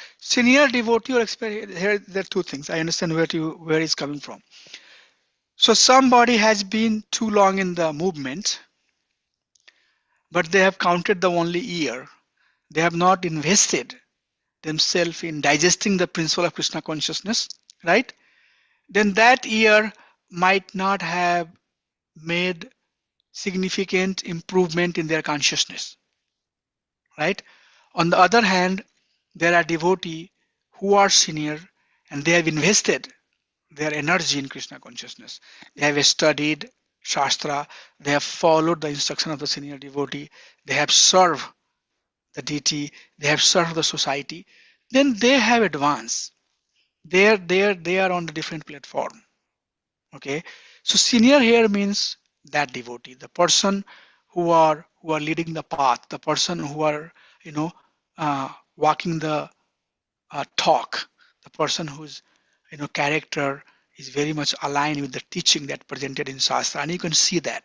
devotee or experience. Here there are two things. I understand where it's coming from. So somebody has been too long in the movement, but they have counted the only year. They have not invested themselves in digesting the principle of Krishna consciousness, right? Then that year might not have made significant improvement in their consciousness, right? On the other hand, there are devotees who are senior and they have invested their energy in Krishna consciousness. They have studied Shastra, they have followed the instruction of the senior devotee, they have served the deity, they have served the society, then they have advanced. They are on a different platform. Okay, so senior here means that devotee, the person who are leading the path, the person who are you know walking the talk, the person whose character is very much aligned with the teaching that presented in Shastra, and you can see that.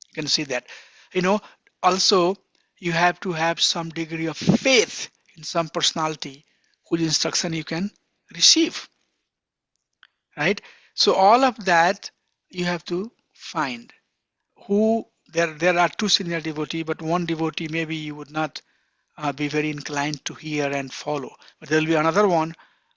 You can see that. You know, also you have to have some degree of faith in some personality whose instruction you can receive, right? So all of that you have to find. Who there are two senior devotee, but one devotee maybe you would not be very inclined to hear and follow. But there will be another one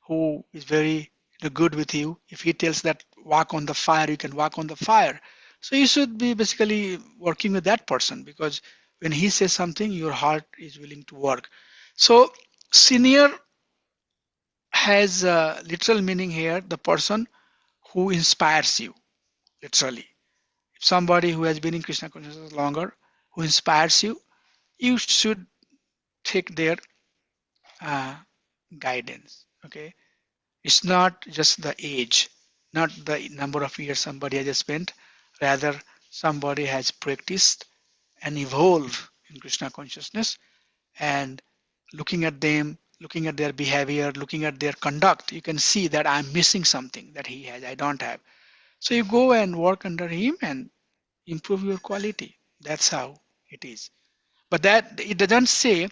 who is very good with you. If he tells that walk on the fire, you can walk on the fire. So you should be basically working with that person, because when he says something, your heart is willing to work. So senior has a literal meaning here, the person who inspires you, literally. If somebody who has been in Krishna consciousness longer, who inspires you, you should take their uh, guidance. Okay, it's not just the age, not the number of years somebody has spent, rather somebody has practiced and evolved in Krishna consciousness, and looking at them, looking at their behavior, looking at their conduct, you can see that I'm missing something that he has, I don't have. So you go and work under him and improve your quality. That's how it is. But that it doesn't say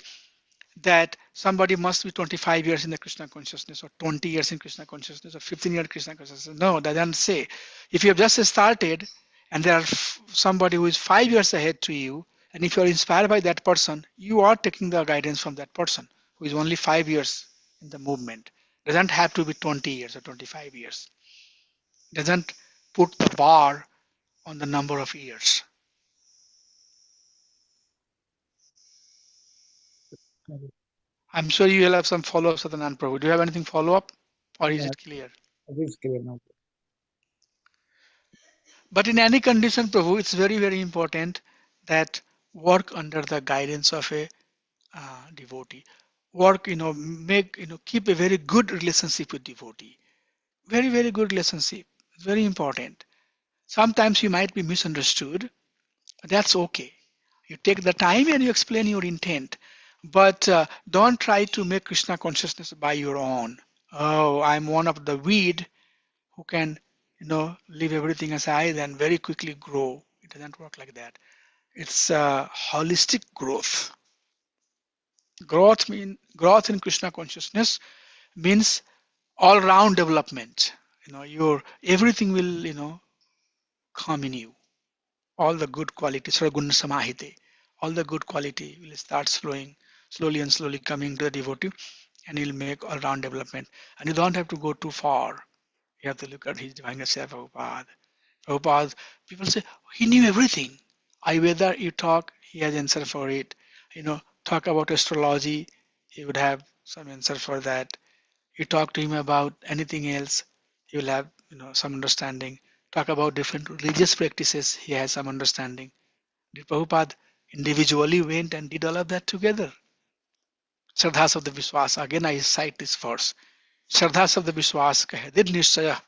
that somebody must be 25 years in the Krishna consciousness, or 20 years in Krishna consciousness, or 15 years Krishna consciousness. No, that doesn't say. If you have just started and there are somebody who is 5 years ahead to you, and if you are inspired by that person, you are taking the guidance from that person who is only 5 years in the movement. Doesn't have to be 20 years or 25 years. Doesn't put the bar on the number of years. I'm sure you will have some follow-ups, Satyanand Prabhu. Do you have anything follow-up, or is Yeah, it clear? it is clear now. But in any condition, Prabhu, it's very, very important that work under the guidance of a devotee. Work, make, keep a very good relationship with devotee. Very, very good relationship. It's very important. Sometimes you might be misunderstood. That's okay. You take the time and you explain your intent. But don't try to make Krishna consciousness by your own. Oh, I'm one of the weed who can, leave everything aside and very quickly grow. It doesn't work like that. It's holistic growth. Growth in Krishna consciousness means all-round development. Your everything will, come in you. All the good qualities, Saraguna Samahite, all the good quality will start slowly and slowly coming to the devotee, and you'll make all-round development. And you don't have to go too far. You have to look at his divine nature, Prabhupada. Prabhupada, people say he knew everything. Ayurveda, you talk, he has answer for it. Talk about astrology, he would have some answer for that. You talk to him about anything else, he will have some understanding. Talk about different religious practices, he has some understanding. Did Prabhupada individually went and did all of that together? Shraddha Sabda Vishwas, again I cite this verse. Shraddha Sabda Vishwas kahe, did nishchaya,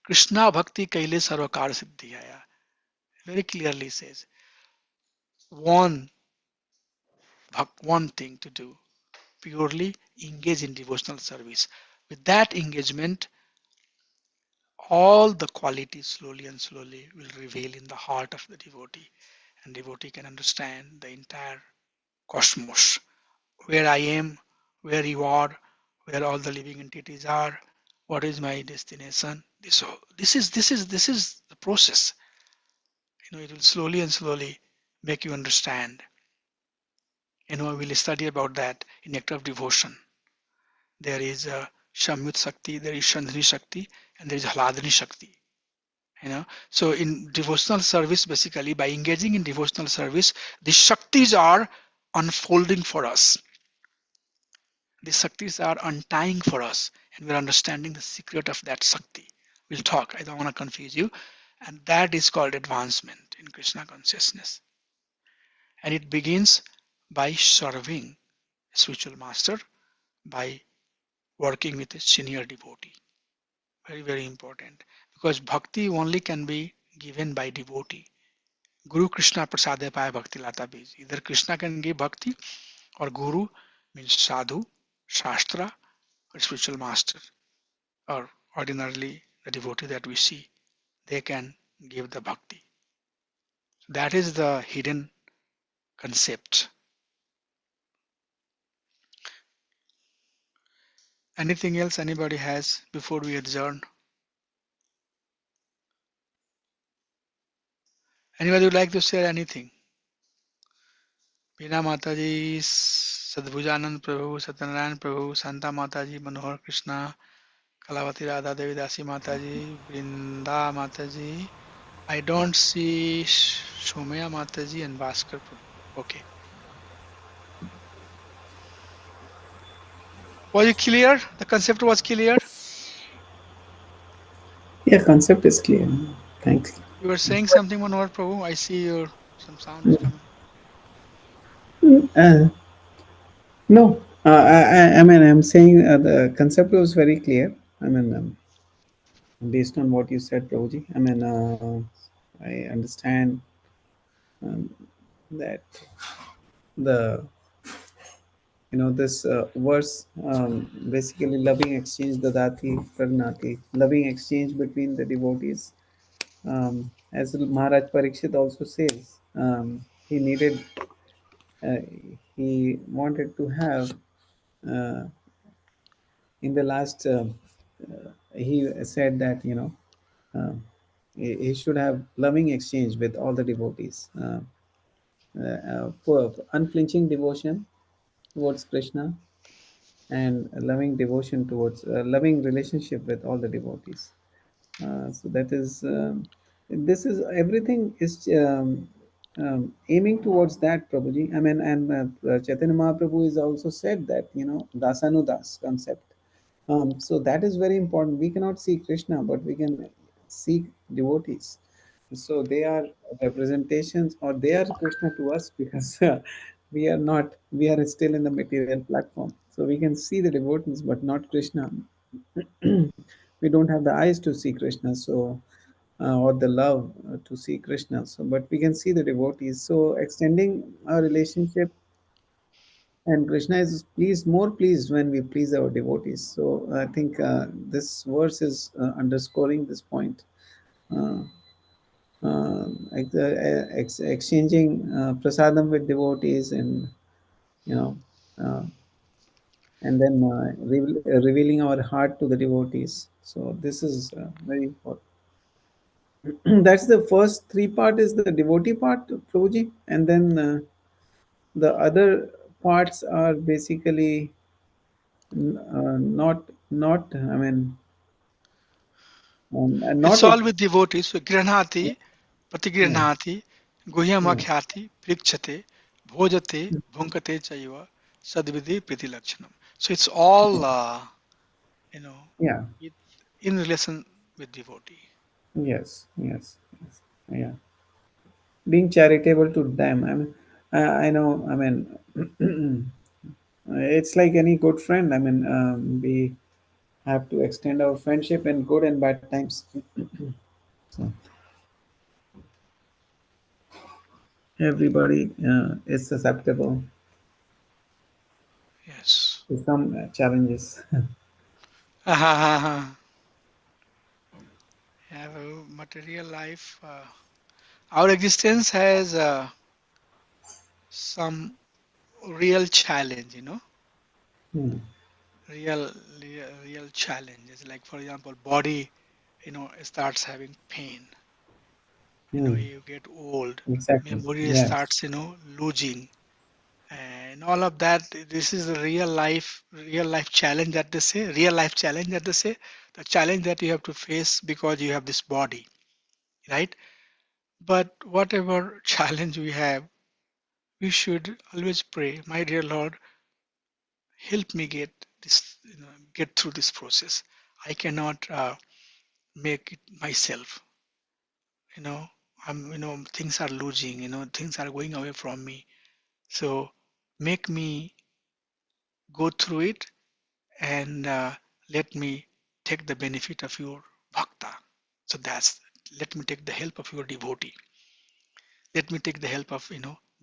Krishna Bhakti kaile sarvakar siddhi aya. Very clearly says, one, one thing to do, purely engage in devotional service. With that engagement, all the qualities slowly and slowly will reveal in the heart of the devotee, and devotee can understand the entire cosmos, where I am, where you are, where all the living entities are, what is my destination. This is the process. It will slowly and slowly make you understand. We'll study about that in act of devotion. There is a Shamyut Shakti, there is Shandhani Shakti, and there is Hladani Shakti. So in devotional service, basically by engaging in devotional service, the Shaktis are unfolding for us. The Shaktis are untying for us, and we're understanding the secret of that Shakti. We'll talk, I don't want to confuse you. And that is called advancement in Krishna consciousness. And it begins by serving a spiritual master, by working with a senior devotee. Very, very important. Because bhakti only can be given by devotee. Guru Krishna Prasade Paya Bhakti Lata Bij. Either Krishna can give bhakti, or Guru means sadhu, shastra, or spiritual master, or ordinarily the devotee that we see, they can give the bhakti. That is the hidden concept. Anything else anybody has before we adjourn? Anybody would like to share anything? बीना माता जी, सद्भुजानंद प्रभु, सत्यनारायण प्रभु, शांता माता जी, मनोहर कृष्णा, कलावती राधा देवी दासी माता जी, वृंदा माता जी. I don't see Shomaya माता जी and Bhaskar Prabhu. Okay. Was it clear? The concept was clear? Yeah, concept is clear. Thanks. You were saying something, Manohar Prabhu. I see some sound is coming. Uh, no, I mean, I'm saying the concept was very clear. I mean, based on what you said, Prabhuji, I mean, I understand um, that the this verse basically loving exchange dadati pranati, loving exchange between the devotees, as Maharaj Parikshit also says, he needed uh, he wanted to have uh, in the last he said that uh, he should have loving exchange with all the devotees, for unflinching devotion towards Krishna, and loving devotion towards loving relationship with all the devotees. So that is this is everything is aiming towards that, Prabhuji. I mean, and Chaitanya Mahaprabhu is also said that, Dasanudas concept. So that is very important. We cannot see Krishna, but we can see devotees. So they are representations, or they are Krishna to us, because we are not. We are still in the material platform. So we can see the devotees, but not Krishna. We don't have the eyes to see Krishna. So or the love to see Krishna. So, but we can see the devotees. So, extending our relationship, and Krishna is pleased, more pleased when we please our devotees. So, I think this verse is underscoring this point. Uh, Exchanging prasadam with devotees, and you know, uh, and then revealing our heart to the devotees. So, this is very important. That's the first three part is the devotee part, Prabhuji, and then the other parts are basically not. I mean, It's not. all with devotees. So Granhati, Yeah, Pratigranhati, yeah, Guhyamakhyati, Prikchate, Bhojate, Bhunkate Chaiva, Sadvidi Priti Lakshanam. So it's all, you know, yeah. it, in relation with devotee. Yes, yes, yes. Yeah, being charitable to them. I mean, I know. I mean, it's like any good friend. I mean, we have to extend our friendship in good and bad times. So everybody is susceptible Yes. to some challenges. Have a material life. Our existence has some real challenge, Hmm. real, real challenges. Like for example, body, starts having pain. Hmm. You get old, Exactly. memory Yes. starts, losing, and all of that. This is a real life challenge that they say, real life challenge that they say, the challenge that you have to face because you have this body, right? But whatever challenge we have, we should always pray, my dear Lord, help me get this, get through this process. I cannot make it myself. You know, things are losing. Things are going away from me. So make me go through it, and let me take the benefit of your bhakta. So that's, let me take the help of your devotee. Let me take the help of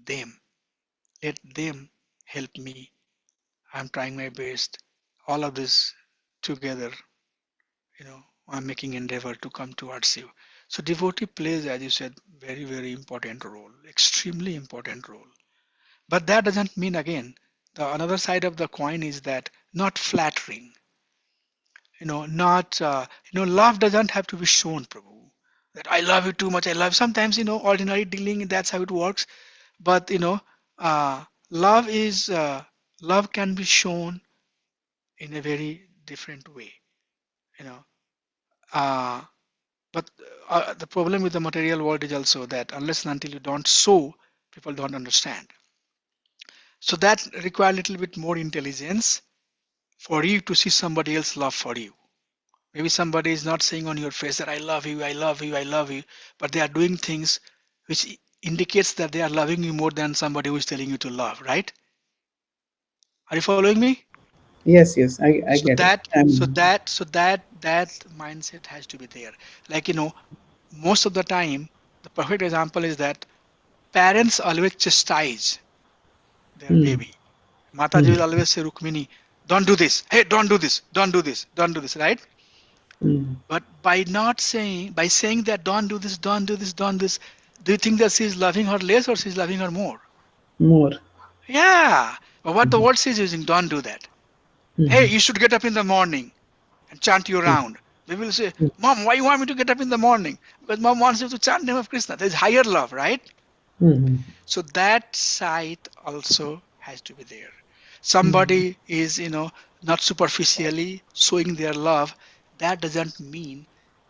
them. Let them help me. I'm trying my best. All of this together, I'm making endeavor to come towards you. So devotee plays, as you said, very, very important role, extremely important role. But that doesn't mean, again, the another side of the coin is that not flattering. Not love doesn't have to be shown, Prabhu. That I love you too much. I love. Sometimes ordinary dealing. That's how it works. But love is love can be shown in a very different way. You know. Uh, but the problem with the material world is also that unless and until you don't show, people don't understand. So that require a little bit more intelligence for you to see somebody else love for you. Maybe somebody is not saying on your face that I love you, I love you, I love you, but they are doing things which indicates that they are loving you more than somebody who is telling you to love, right? Are you following me? Yes, yes, I So get it. that so that so that that mindset has to be there. Like most of the time, the perfect example is that parents always chastise their Hmm. baby. Mataji Hmm. will always say, Rukmini, don't do this. Hey, don't do this. Don't do this. Don't do this. Right? Hmm. But by saying that don't do this, don't do this, don't do this, do you think that she's loving her less or she's loving her more? More. Yeah. But what the Hmm. word says using, don't do that. Hey, Hmm. you should get up in the morning and chant you around. They will say, Hmm. Mom, why you want me to get up in the morning? Because Mom wants you to chant name of Krishna. There's higher love, right? Hmm. So that side also has to be there. Hmm. Somebody is, not superficially showing their love. That doesn't mean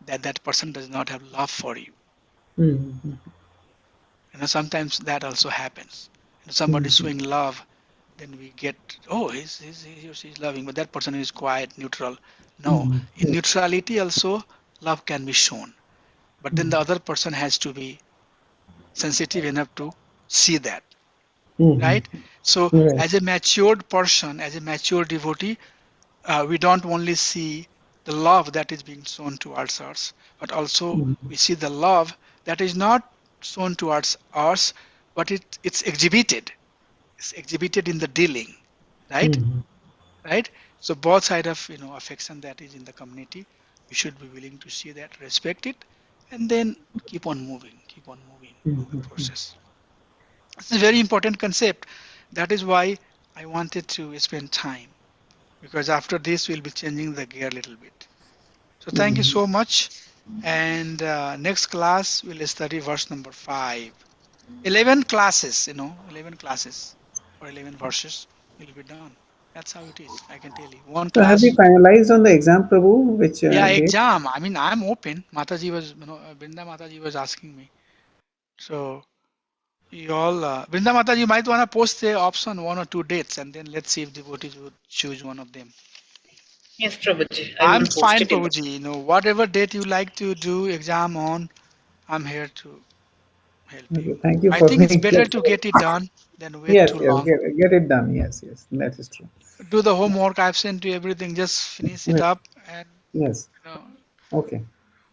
that that person does not have love for you. Hmm. Sometimes that also happens. Somebody showing love, then we get, oh, he or she is loving, but that person is quiet, neutral. No, in neutrality also, love can be shown. But then the other person has to be sensitive enough to see that, right? So, Right. as a matured person, as a mature devotee, we don't only see the love that is being shown towards us, but also we see the love that is not shown towards us, but it's exhibited. It's exhibited in the dealing, right? Right. So both side of affection that is in the community, we should be willing to see that, respect it, and then keep on moving in the process. It's a very important concept. That is why I wanted to spend time, because after this we'll be changing the gear a little bit. So thank you so much. And next class we'll study verse number 5. 11 classes, 11 classes for 11 verses will be done. That's how it is. I can tell you. One So have you class. finalized on the exam, Prabhu? Which Yeah, date? exam. I mean, I'm open. Mataji was, Brinda Mataji was asking me. So you all, Brinda Mataji, you might want to post the option 1 or 2 dates, and then let's see if devotees would choose one of them. Yes, Prabhuji, I I'm will post fine, it in the. Prabhuji. Whatever date you like to do exam on, I'm here to help you. Okay, thank you I for think it's being better to flexible. get it done than wait Yes, too yes, long. get it done. Yes, yes, that is true. Do the homework I've sent you, everything. Just finish it Yes, up, and yes. you know, Okay.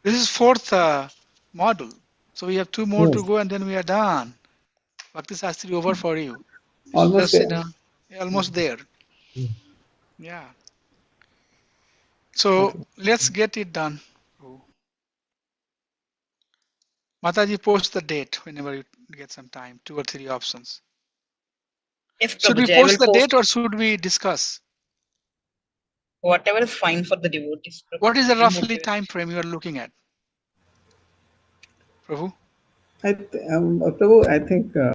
this is fourth module. So we have 2 more to Yes, go, and then we are done. Bhakti Shastri over for you. You should almost just sit there. down. You're almost there. Yeah. So Okay. let's get it done. Oh. Mataji, post the date whenever you get some time. 2 or 3 options. Yes, Should we Prabhuji, I post will the date post or should we discuss? whatever is fine for the devotees, What is Prabhuji. the I'm roughly okay with time it. frame you are looking at, Prabhu? Prabhu, I think